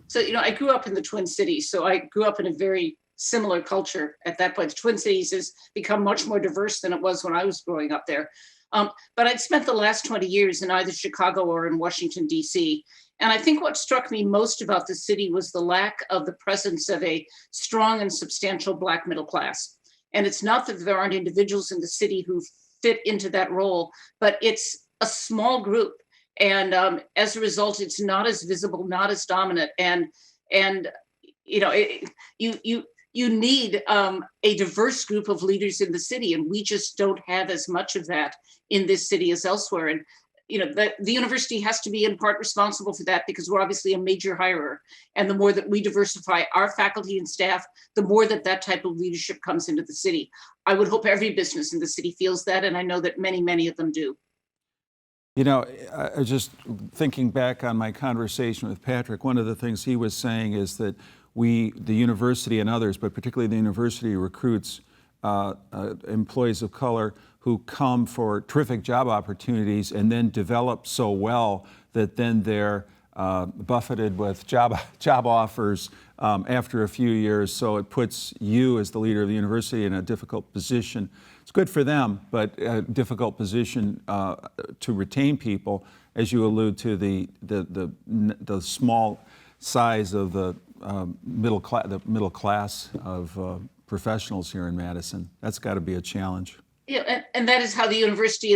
So, I grew up in the Twin Cities, so I grew up in a very similar culture at that point. The Twin Cities has become much more diverse than it was when I was growing up there. But I'd spent the last 20 years in either Chicago or in Washington, D.C. And I think what struck me most about the city was the lack of the presence of a strong and substantial Black middle class. And it's not that there aren't individuals in the city who fit into that role, but it's a small group. And as a result, it's not as visible, not as dominant. And you need a diverse group of leaders in the city, and we just don't have as much of that in this city as elsewhere. And the university has to be in part responsible for that, because we're obviously a major hirer. And the more that we diversify our faculty and staff, the more that type of leadership comes into the city. I would hope every business in the city feels that, and I know that many, many of them do. Just thinking back on my conversation with Patrick, one of the things he was saying is that the university and others, but particularly the university, recruits employees of color who come for terrific job opportunities and then develop so well that then they're buffeted with job offers after a few years. So it puts you as the leader of the university in a difficult position. It's good for them, but a difficult position to retain people, as you allude to the small size of the middle class of professionals here in Madison. That's got to be a challenge. Yeah, and that is how the university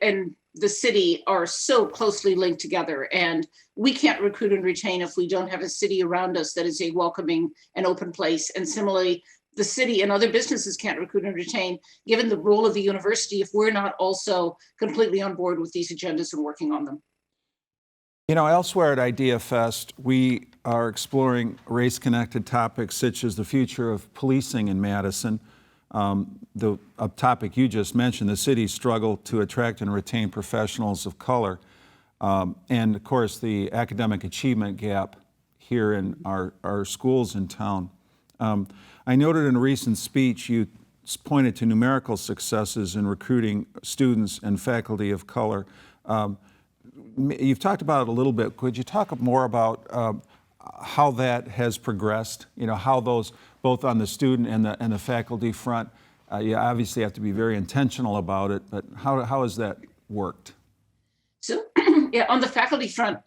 and the city are so closely linked together. And we can't recruit and retain if we don't have a city around us that is a welcoming and open place. And similarly, the city and other businesses can't recruit and retain, given the role of the university, if we're not also completely on board with these agendas and working on them. Elsewhere at IdeaFest, we are exploring race-connected topics such as the future of policing in Madison. A topic you just mentioned, the city's struggle to attract and retain professionals of color, and of course the academic achievement gap here in our schools in town. I noted in a recent speech you pointed to numerical successes in recruiting students and faculty of color. You've talked about it a little bit. Could you talk more about how that has progressed? You know, how those, both on the student and the faculty front, you obviously have to be very intentional about it, but how has that worked? So, yeah, on the faculty front,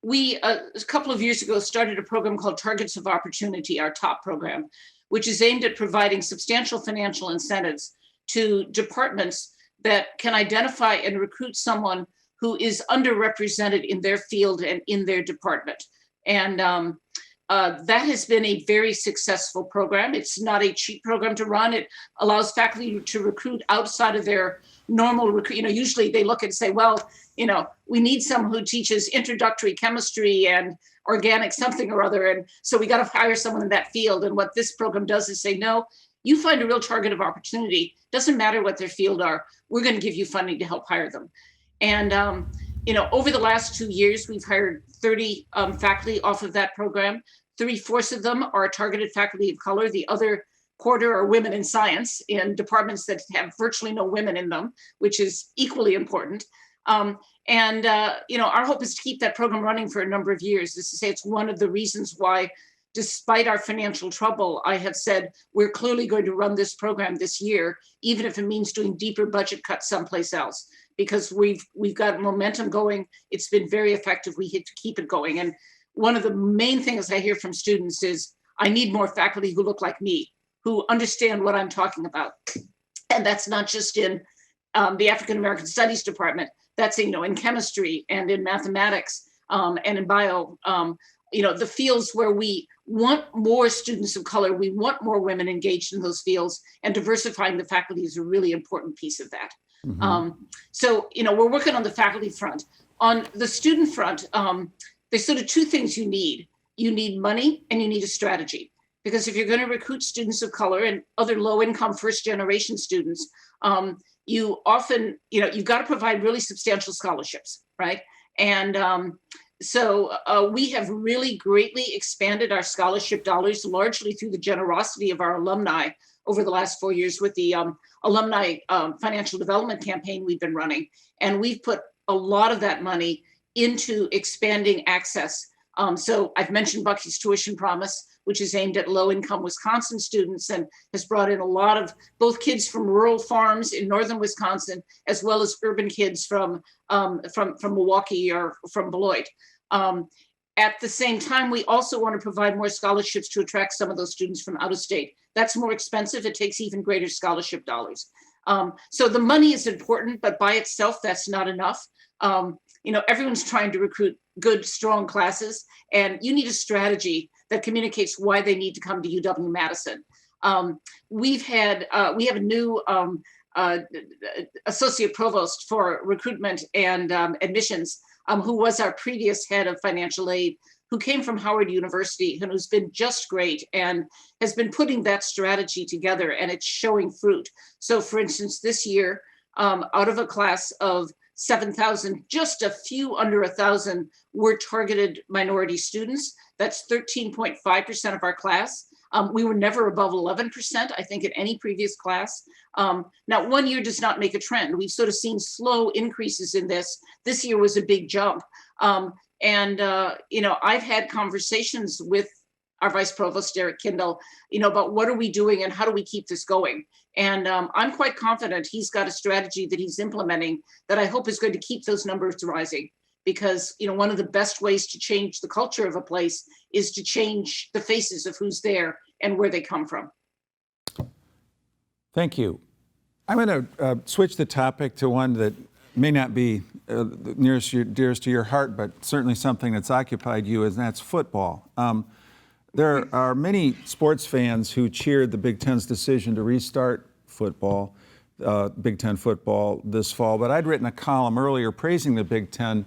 we, a couple of years ago, started a program called Targets of Opportunity, our top program, which is aimed at providing substantial financial incentives to departments that can identify and recruit someone who is underrepresented in their field and in their department. And that has been a very successful program. It's not a cheap program to run. It allows faculty to recruit outside of their normal recruit. You know, usually they look and say, well, you know, we need someone who teaches introductory chemistry and organic something or other. And so we got to hire someone in that field. And what this program does is say, no, you find a real target of opportunity. Doesn't matter what their field are. We're going to give you funding to help hire them. And, you know, over the last 2 years, we've hired 30 faculty off of that program. 3/4 of them are targeted faculty of color. The other quarter are women in science in departments that have virtually no women in them, which is equally important. You know, our hope is to keep that program running for a number of years. This is to say, it's one of the reasons why, despite our financial trouble, I have said we're clearly going to run this program this year, even if it means doing deeper budget cuts someplace else, because we've got momentum going. It's been very effective. We have to keep it going. And one of the main things I hear from students is, I need more faculty who look like me, who understand what I'm talking about. And that's not just in the African American Studies department. That's, you know, in chemistry and in mathematics and in bio. You know, the fields where we want more students of color, we want more women engaged in those fields, and diversifying the faculty is a really important piece of that. Mm-hmm. So, you know, we're working on the faculty front. On the student front, there's sort of two things you need. You need money and you need a strategy. Because if you're going to recruit students of color and other low-income first-generation students, you often, you know, you've got to provide really substantial scholarships, right? And so we have really greatly expanded our scholarship dollars, largely through the generosity of our alumni over the last 4 years with the alumni financial development campaign we've been running. And we've put a lot of that money into expanding access. So I've mentioned Bucky's Tuition Promise, which is aimed at low-income Wisconsin students and has brought in a lot of both kids from rural farms in northern Wisconsin, as well as urban kids from Milwaukee or from Beloit. At the same time, we also want to provide more scholarships to attract some of those students from out of state. That's more expensive. It takes even greater scholarship dollars. So the money is important, but by itself, that's not enough. You know, everyone's trying to recruit good, strong classes, and you need a strategy that communicates why they need to come to UW-Madison. We have a new associate provost for recruitment and admissions, who was our previous head of financial aid, who came from Howard University and who's been just great and has been putting that strategy together, and it's showing fruit. So for instance, this year, out of a class of 7,000, just a few under 1,000 were targeted minority students. That's 13.5% of our class. We were never above 11%, I think, in any previous class. Now, 1 year does not make a trend. We've sort of seen slow increases in this. This year was a big jump. You know, I've had conversations with our Vice Provost, Derek Kindle, you know, about what are we doing and how do we keep this going? And I'm quite confident he's got a strategy that he's implementing that I hope is going to keep those numbers rising. Because, you know, one of the best ways to change the culture of a place is to change the faces of who's there and where they come from. Thank you. I'm going to switch the topic to one that may not be dearest to your heart, but certainly something that's occupied you, and that's football. There are many sports fans who cheered the Big Ten's decision to restart football, Big Ten football this fall, but I'd written a column earlier praising the Big Ten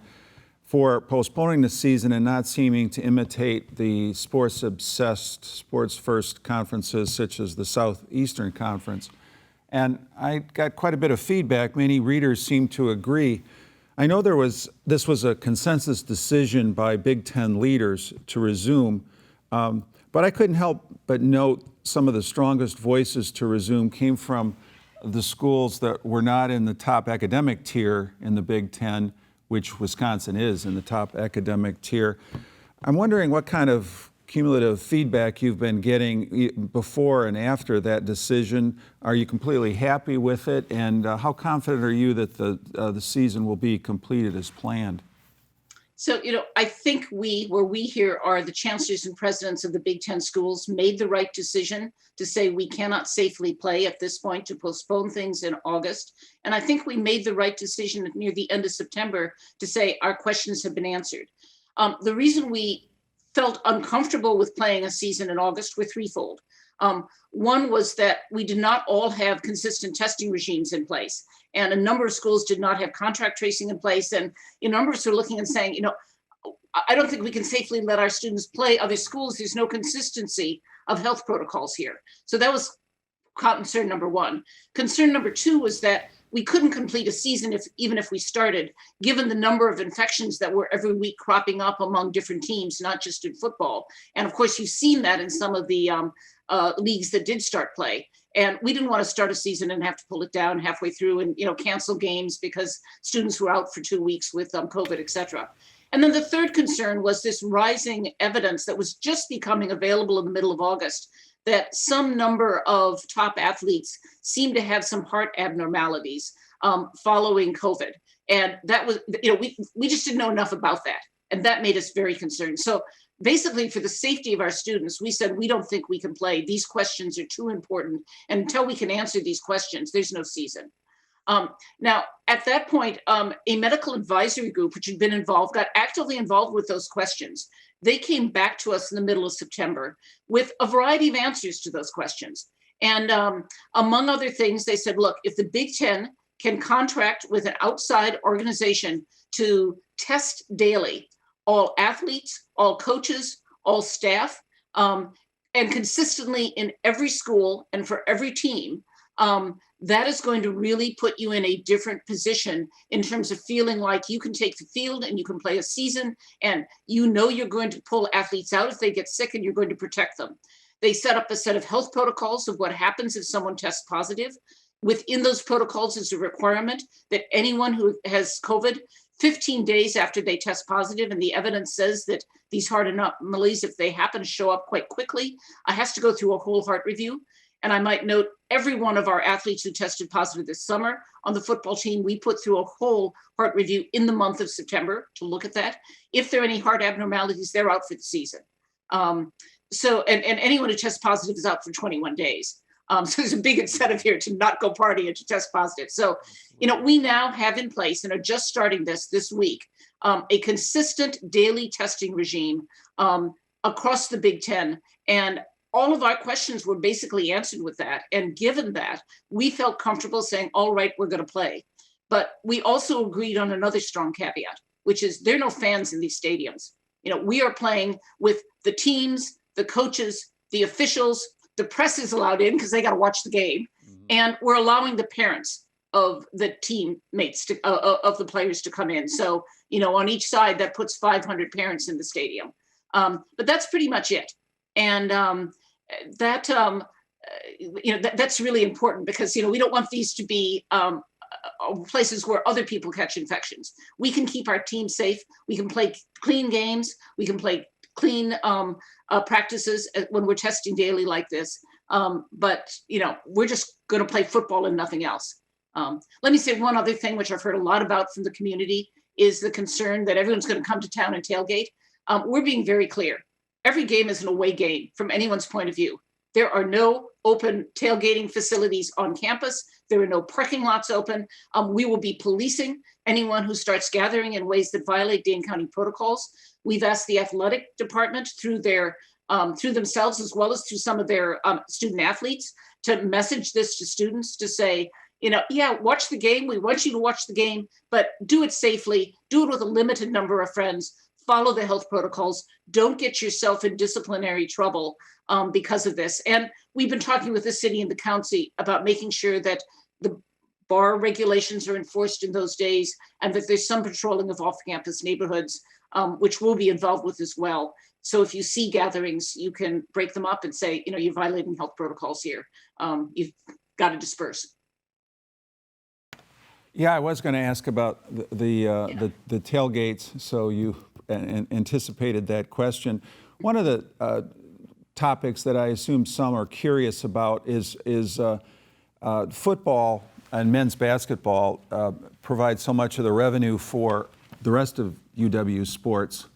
for postponing the season and not seeming to imitate the sports-obsessed, sports-first conferences such as the Southeastern Conference. And I got quite a bit of feedback. Many readers seem to agree. I know this was a consensus decision by Big Ten leaders to resume, but I couldn't help but note some of the strongest voices to resume came from the schools that were not in the top academic tier in the Big Ten, which Wisconsin is in the top academic tier. I'm wondering what kind of cumulative feedback you've been getting before and after that decision. Are you completely happy with it? And how confident are you that the season will be completed as planned? So, I think where we here are the chancellors and presidents of the Big Ten schools made the right decision to say we cannot safely play at this point, to postpone things in August. And I think we made the right decision near the end of September to say our questions have been answered. The reason we felt uncomfortable with playing a season in August were threefold. One was that we did not all have consistent testing regimes in place. And a number of schools did not have contract tracing in place. And a number of us are looking and saying, I don't think we can safely let our students play other schools. There's no consistency of health protocols here. So that was concern number one. Concern number two was that we couldn't complete a season even if we started, given the number of infections that were every week cropping up among different teams, not just in football. And of course, you've seen that in some of the leagues that did start play. And we didn't want to start a season and have to pull it down halfway through and cancel games because students were out for 2 weeks with COVID, et cetera. And then the third concern was this rising evidence that was just becoming available in the middle of August, that some number of top athletes seem to have some heart abnormalities following COVID. And that was, we just didn't know enough about that. And that made us very concerned. So basically, for the safety of our students, we said, we don't think we can play. These questions are too important. And until we can answer these questions, there's no season. Now, at that point, a medical advisory group, which had been involved, got actively involved with those questions. They came back to us in the middle of September with a variety of answers to those questions. And among other things, they said, look, if the Big Ten can contract with an outside organization to test daily all athletes, all coaches, all staff, and consistently in every school and for every team, that is going to really put you in a different position in terms of feeling like you can take the field and you can play a season and you're going to pull athletes out if they get sick and you're going to protect them. They set up a set of health protocols of what happens if someone tests positive. Within those protocols is a requirement that anyone who has COVID, 15 days after they test positive, and the evidence says that these heart anomalies, if they happen to show up quite quickly, has to go through a whole heart review. And I might note every one of our athletes who tested positive this summer on the football team, we put through a whole heart review in the month of September to look at that. If there are any heart abnormalities, they're out for the season. And anyone who tests positive is out for 21 days. So there's a big incentive here to not go party and to test positive. So, we now have in place and are just starting this week, a consistent daily testing regime across the Big Ten. And all of our questions were basically answered with that. And given that, we felt comfortable saying, all right, we're going to play. But we also agreed on another strong caveat, which is there are no fans in these stadiums. We are playing with the teams, the coaches, the officials. The press is allowed in because they got to watch the game. Mm-hmm. And we're allowing the parents of the teammates of the players to come in. So, on each side, that puts 500 parents in the stadium. But that's pretty much it. And that's really important because, we don't want these to be places where other people catch infections. We can keep our team safe. We can play clean games. We can play clean practices when we're testing daily like this. But we're just going to play football and nothing else. Let me say one other thing, which I've heard a lot about from the community, is the concern that everyone's going to come to town and tailgate. We're being very clear. Every game is an away game from anyone's point of view. There are no open tailgating facilities on campus. There are no parking lots open. We will be policing anyone who starts gathering in ways that violate Dane County protocols. We've asked the athletic department through themselves, as well as through some of their student athletes, to message this to students to say, watch the game. We want you to watch the game, but do it safely. Do it with a limited number of friends. Follow the health protocols. Don't get yourself in disciplinary trouble because of this. And we've been talking with the city and the county about making sure that the bar regulations are enforced in those days, and that there's some patrolling of off-campus neighborhoods, which we'll be involved with as well. So if you see gatherings, you can break them up and say, you're violating health protocols here. You've got to disperse. Yeah, I was going to ask about the tailgates, so you anticipated that question. One of the topics that I assume some are curious about is football and men's basketball provide so much of the revenue for the rest of UW sports.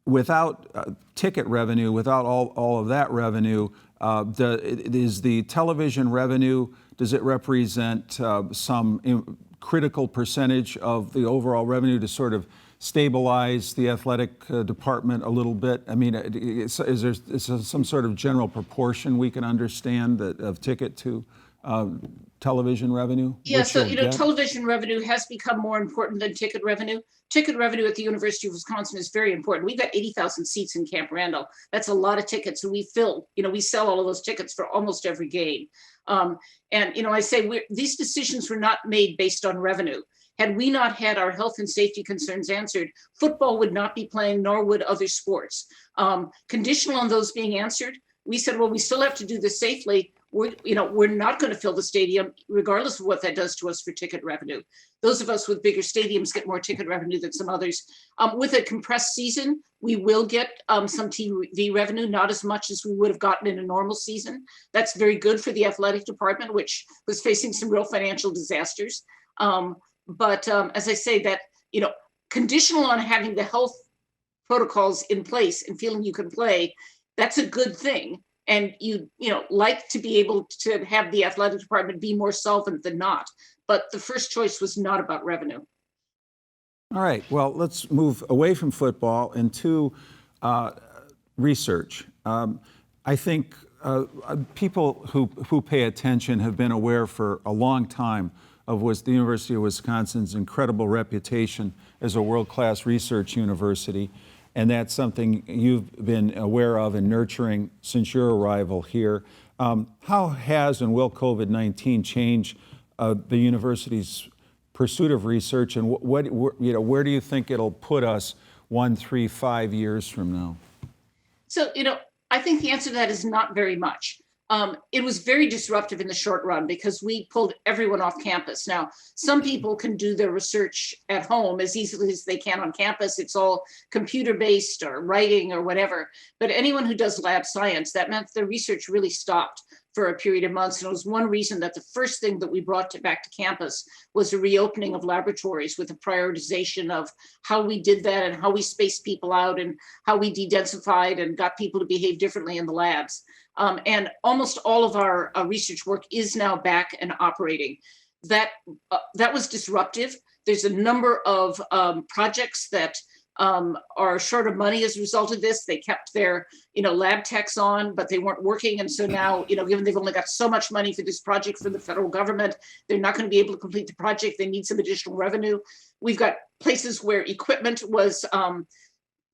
Without ticket revenue, without all of that revenue, is the television revenue, does it represent some critical percentage of the overall revenue to sort of stabilize the athletic department a little bit? I mean, is there some sort of general proportion we can understand of ticket to television revenue? Yeah, so television revenue has become more important than ticket revenue. Ticket revenue at the University of Wisconsin is very important. We've got 80,000 seats in Camp Randall. That's a lot of tickets, and we sell all of those tickets for almost every game. I say these decisions were not made based on revenue. Had we not had our health and safety concerns answered, football would not be playing, nor would other sports. Conditional on those being answered, we said, well, we still have to do this safely. We're not going to fill the stadium, regardless of what that does to us for ticket revenue. Those of us with bigger stadiums get more ticket revenue than some others. With a compressed season, we will get some TV revenue, not as much as we would have gotten in a normal season. That's very good for the athletic department, which was facing some real financial disasters. But as I say, that conditional on having the health protocols in place and feeling you can play, that's a good thing. And you like to be able to have the athletic department be more solvent than not. But the first choice was not about revenue. All right. Well, let's move away from football into research. I think people who pay attention have been aware for a long time of the University of Wisconsin's incredible reputation as a world-class research university. And that's something you've been aware of and nurturing since your arrival here. How has and will COVID-19 change the university's pursuit of research, and where do you think it'll put us 1, 3, 5 years from now? So, I think the answer to that is not very much. It was very disruptive in the short run because we pulled everyone off campus. Now, some people can do their research at home as easily as they can on campus. It's all computer-based or writing or whatever. But anyone who does lab science, that meant the research really stopped for a period of months. And it was one reason that the first thing that we brought back to campus was a reopening of laboratories with a prioritization of how we did that and how we spaced people out and how we de-densified and got people to behave differently in the labs. And almost all of our research work is now back and operating. That was disruptive. There's a number of projects that are short of money as a result of this. They kept their lab techs on, but they weren't working. And so now, given they've only got so much money for this project from the federal government, they're not going to be able to complete the project. They need some additional revenue. We've got places where equipment was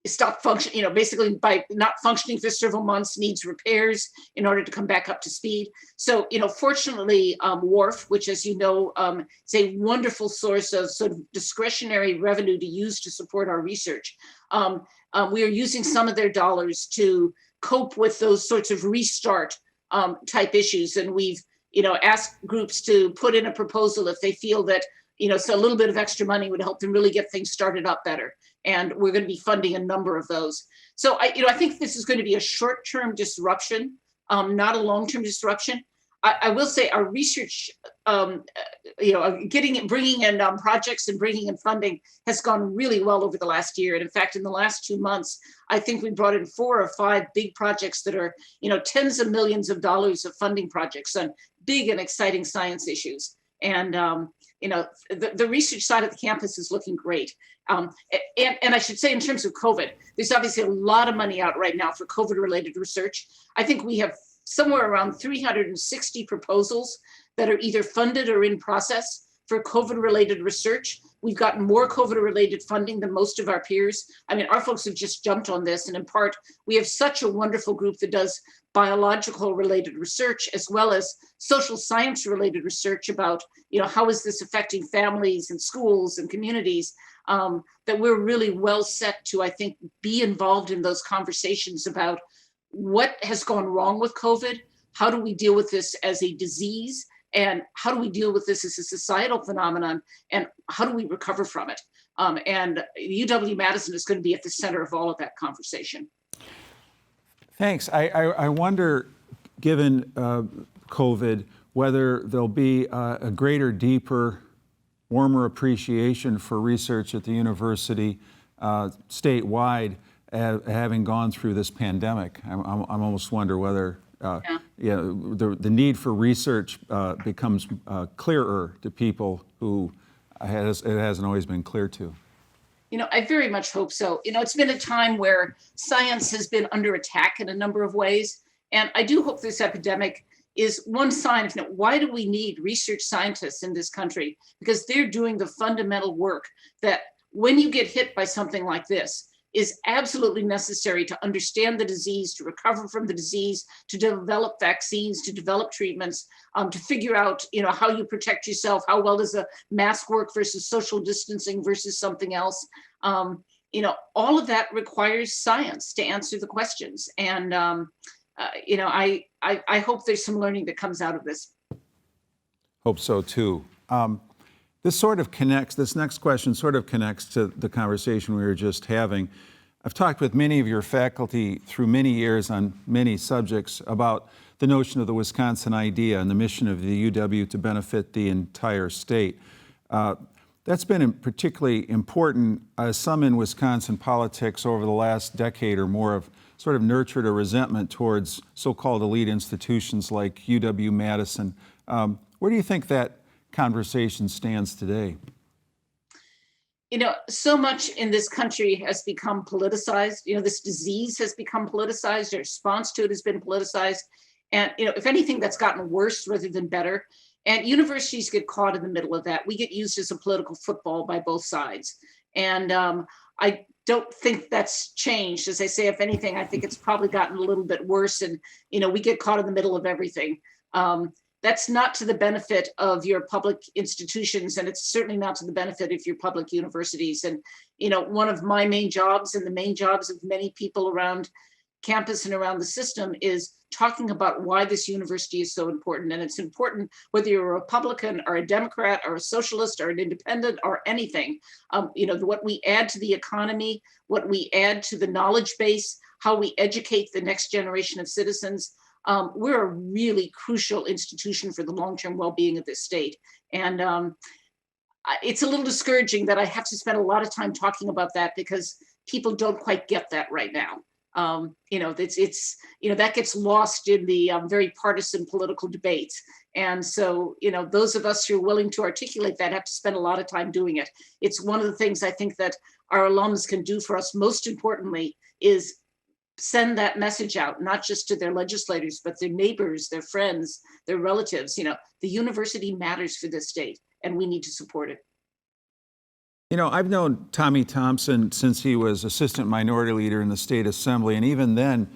stopped functioning, basically by not functioning for several months, needs repairs in order to come back up to speed. So, fortunately, WARF, which, as you know, is a wonderful source of sort of discretionary revenue to use to support our research. We are using some of their dollars to cope with those sorts of restart type issues. And we've, asked groups to put in a proposal if they feel that, so a little bit of extra money would help them really get things started up better. And we're going to be funding a number of those. So I think this is going to be a short-term disruption, not a long-term disruption. I will say our research, bringing in projects and bringing in funding has gone really well over the last year. And in fact, in the last 2 months, I think we brought in 4 or 5 big projects that are, tens of millions of dollars of funding projects on big and exciting science issues. And the research side of the campus is looking great. And I should say, in terms of COVID, there's obviously a lot of money out right now for COVID-related research. I think we have somewhere around 360 proposals that are either funded or in process for COVID-related research. We've gotten more COVID-related funding than most of our peers. I mean, our folks have just jumped on this, and in part, we have such a wonderful group that does biological-related research as well as social science-related research about, how is this affecting families and schools and communities, that we're really well set to, I think, be involved in those conversations about what has gone wrong with COVID, how do we deal with this as a disease, and how do we deal with this as a societal phenomenon, and how do we recover from it? And UW-Madison is going to be at the center of all of that conversation. Thanks. I wonder, given COVID, whether there'll be a greater, deeper, warmer appreciation for research at the university statewide, having gone through this pandemic. I almost wonder whether the need for research becomes clearer to people who it hasn't always been clear to. I very much hope so. It's been a time where science has been under attack in a number of ways. And I do hope this epidemic is one sign of, why do we need research scientists in this country? Because they're doing the fundamental work that when you get hit by something like this, is absolutely necessary to understand the disease, to recover from the disease, to develop vaccines, to develop treatments, to figure out, how you protect yourself, how well does a mask work versus social distancing versus something else. All of that requires science to answer the questions. And, I hope there's some learning that comes out of this. Hope so too. This next question sort of connects to the conversation we were just having. I've talked with many of your faculty through many years on many subjects about the notion of the Wisconsin idea and the mission of the UW to benefit the entire state. That's been particularly important as some in Wisconsin politics over the last decade or more have sort of nurtured a resentment towards so-called elite institutions like UW-Madison. Where do you think that conversation stands today? So much in this country has become politicized. This disease has become politicized. Our response to it has been politicized. And, if anything, that's gotten worse rather than better. And universities get caught in the middle of that. We get used as a political football by both sides. And I don't think that's changed. As I say, if anything, I think it's probably gotten a little bit worse. And, we get caught in the middle of everything. That's not to the benefit of your public institutions, and it's certainly not to the benefit of your public universities. And, one of my main jobs and the main jobs of many people around campus and around the system is talking about why this university is so important. And it's important whether you're a Republican or a Democrat or a socialist or an independent or anything. What we add to the economy, what we add to the knowledge base, how we educate the next generation of citizens. We're a really crucial institution for the long-term well-being of this state. And it's a little discouraging that I have to spend a lot of time talking about that because people don't quite get that right now. That gets lost in the very partisan political debates. And so, those of us who are willing to articulate that have to spend a lot of time doing it. It's one of the things I think that our alums can do for us most importantly is send that message out, not just to their legislators, but their neighbors, their friends, their relatives. The university matters for this state and we need to support it. I've known Tommy Thompson since he was assistant minority leader in the state assembly, and even then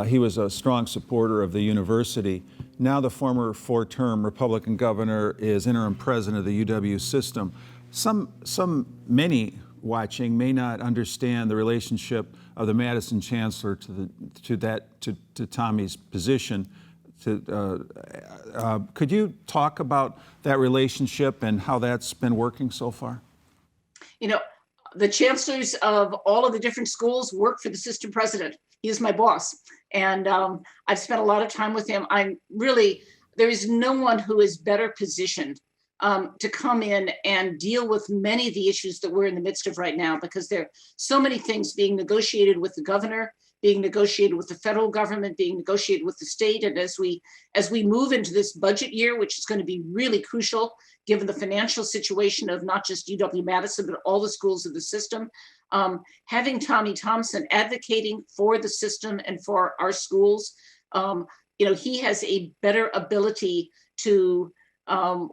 he was a strong supporter of the university. Now the former four-term Republican governor is interim president of the UW system. Many watching may not understand the relationship of the Madison chancellor to Tommy's position. Could you talk about that relationship and how that's been working so far? The chancellors of all of the different schools work for the system president. He is my boss. And I've spent a lot of time with him. There is no one who is better positioned to come in and deal with many of the issues that we're in the midst of right now, because there are so many things being negotiated with the governor, being negotiated with the federal government, being negotiated with the state. And as we move into this budget year, which is going to be really crucial, given the financial situation of not just UW-Madison, but all the schools of the system, having Tommy Thompson advocating for the system and for our schools, he has a better ability to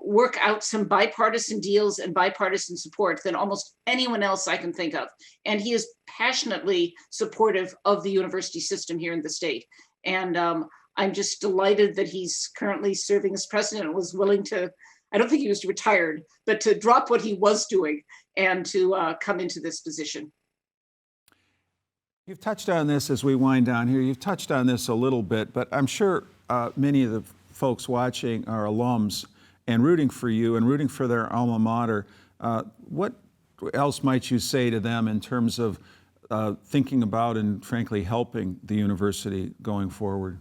work out some bipartisan deals and bipartisan support than almost anyone else I can think of. And he is passionately supportive of the university system here in the state. And I'm just delighted that he's currently serving as president and was willing to, I don't think he was retired, but to drop what he was doing and to come into this position. You've touched on this as we wind down here. You've touched on this a little bit, but I'm sure many of the folks watching are alums and rooting for you and rooting for their alma mater. What else might you say to them in terms of thinking about and frankly helping the university going forward?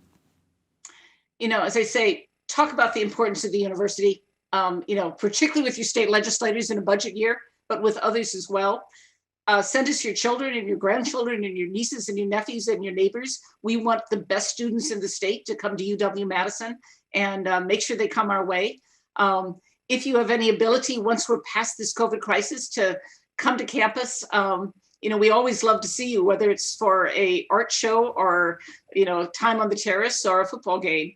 You know, as I say, talk about the importance of the university, you know, particularly with your state legislators in a budget year, but with others as well. Send us your children and your grandchildren and your nieces and your nephews and your neighbors. We want the best students in the state to come to UW-Madison and make sure they come our way. If you have any ability, once we're past this COVID crisis, to come to campus, you know, we always love to see you, whether it's for a art show or, you know, time on the terrace or a football game.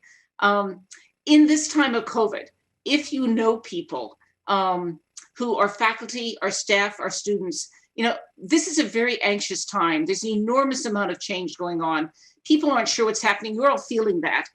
In this time of COVID, if you know people who are faculty, our staff, our students, you know, this is a very anxious time. There's an enormous amount of change going on. People aren't sure what's happening. We're all feeling that.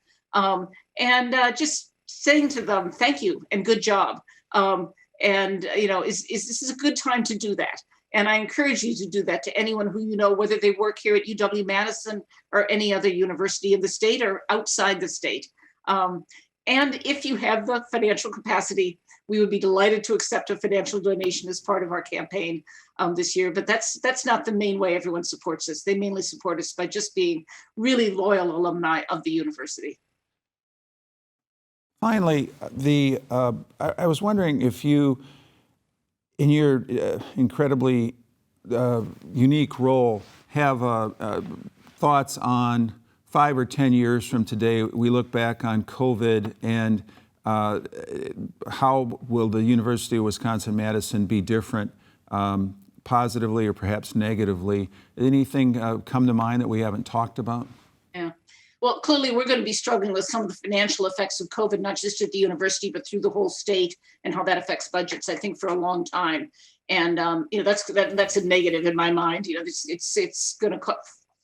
Just saying to them, thank you and good job. You know, this is a good time to do that. And I encourage you to do that to anyone who you know, whether they work here at UW-Madison or any other university in the state or outside the state. And if you have the financial capacity, we would be delighted to accept a financial donation as part of our campaign this year. But that's not the main way everyone supports us. They mainly support us by just being really loyal alumni of the university. Finally, I was wondering if you, in your incredibly unique role, have thoughts on 5 or 10 years from today. We look back on COVID and how will the University of Wisconsin-Madison be different, positively or perhaps negatively? Anything come to mind that we haven't talked about? Yeah. Well, clearly we're going to be struggling with some of the financial effects of COVID, not just at the university, but through the whole state and how that affects budgets, I think, for a long time. And, you know, that's a negative in my mind. You know, it's going to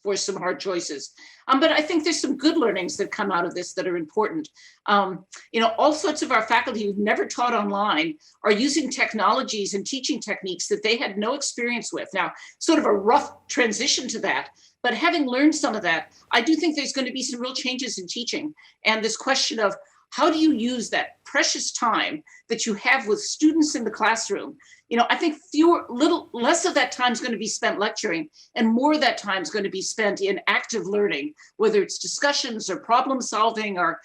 force some hard choices. But I think there's some good learnings that come out of this that are important. You know, all sorts of our faculty who've never taught online are using technologies and teaching techniques that they had no experience with. Now, sort of a rough transition to that, but having learned some of that, I do think there's going to be some real changes in teaching. And this question of how do you use that precious time that you have with students in the classroom? You know, I think less of that time is going to be spent lecturing and more of that time is going to be spent in active learning, whether it's discussions or problem solving or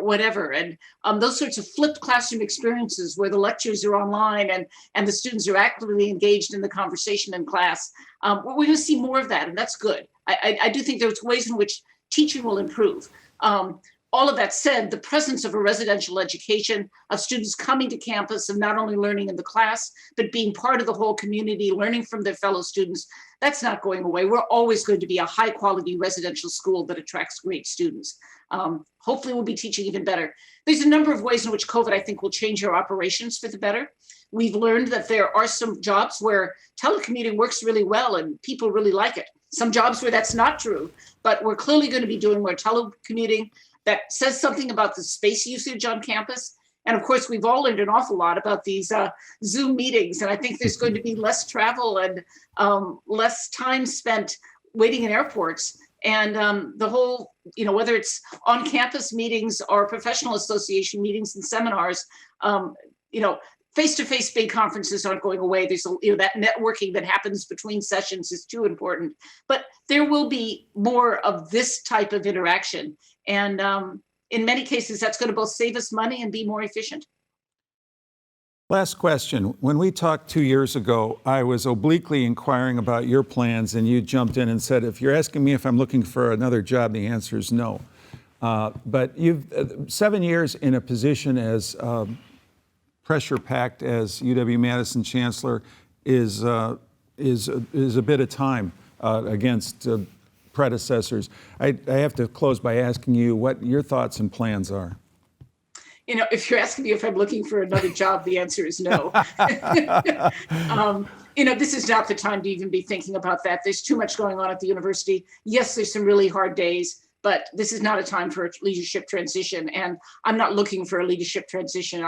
whatever. And those sorts of flipped classroom experiences where the lectures are online and the students are actively engaged in the conversation in class. We're going to see more of that, and that's good. I do think there's ways in which teaching will improve. All of that said, the presence of a residential education, of students coming to campus and not only learning in the class, but being part of the whole community, learning from their fellow students, that's not going away. We're always going to be a high quality residential school that attracts great students. Hopefully we'll be teaching even better. There's a number of ways in which COVID, I think, will change our operations for the better. We've learned that there are some jobs where telecommuting works really well and people really like it. Some jobs where that's not true, but we're clearly going to be doing more telecommuting. That says something about the space usage on campus. And of course, we've all learned an awful lot about these Zoom meetings. And I think there's going to be less travel and less time spent waiting in airports. And the whole, you know, whether it's on campus meetings or professional association meetings and seminars, you know, face-to-face big conferences aren't going away. There's, you know, that networking that happens between sessions is too important. But there will be more of this type of interaction. And in many cases, that's going to both save us money and be more efficient. Last question. When we talked 2 years ago, I was obliquely inquiring about your plans, and you jumped in and said, if you're asking me if I'm looking for another job, the answer is no. But you've 7 years in a position as pressure-packed as UW-Madison chancellor is a bit of time against predecessors. I have to close by asking you what your thoughts and plans are. if you're asking me if I'm looking for another job, the answer is no. This is not the time to even be thinking about that. There's too much going on at the university. Yes, there's some really hard days, but this is not a time for a leadership transition. And I'm not looking for a leadership transition.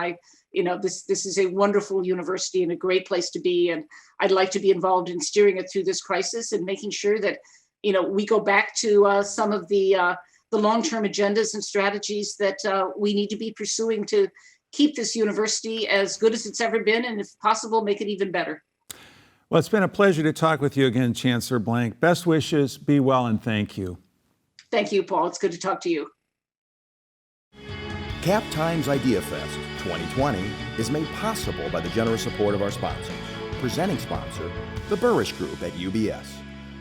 This is a wonderful university and a great place to be. And I'd like to be involved in steering it through this crisis and making sure that, we go back to some of the long-term agendas and strategies that we need to be pursuing to keep this university as good as it's ever been, and if possible, make it even better. Well, it's been a pleasure to talk with you again, Chancellor Blank. Best wishes, be well, and thank you. Thank you, Paul. It's good to talk to you. Cap Times Idea Fest 2020 is made possible by the generous support of our sponsors. Presenting sponsor, the Burrish Group at UBS,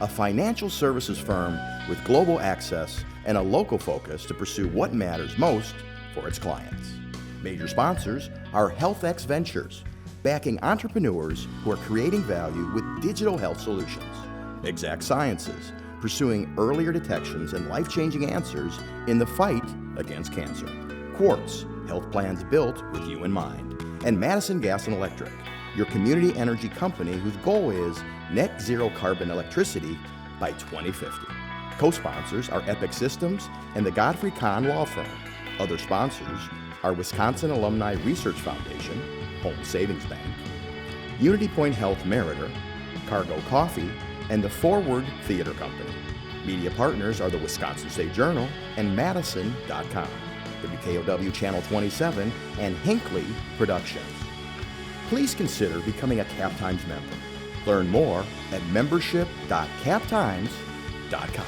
a financial services firm with global access and a local focus to pursue what matters most for its clients. Major sponsors are HealthX Ventures, backing entrepreneurs who are creating value with digital health solutions. Exact Sciences, pursuing earlier detections and life-changing answers in the fight against cancer. Quartz, health plans built with you in mind. And Madison Gas and Electric, your community energy company whose goal is net zero carbon electricity by 2050. Co-sponsors are Epic Systems and the Godfrey Kahn Law Firm. Other sponsors are Wisconsin Alumni Research Foundation, Home Savings Bank, Unity Point Health Meritor, Cargo Coffee, and the Forward Theater Company. Media partners are the Wisconsin State Journal and Madison.com, WKOW Channel 27, and Hinckley Productions. Please consider becoming a Cap Times member. Learn more at membership.captimes.com.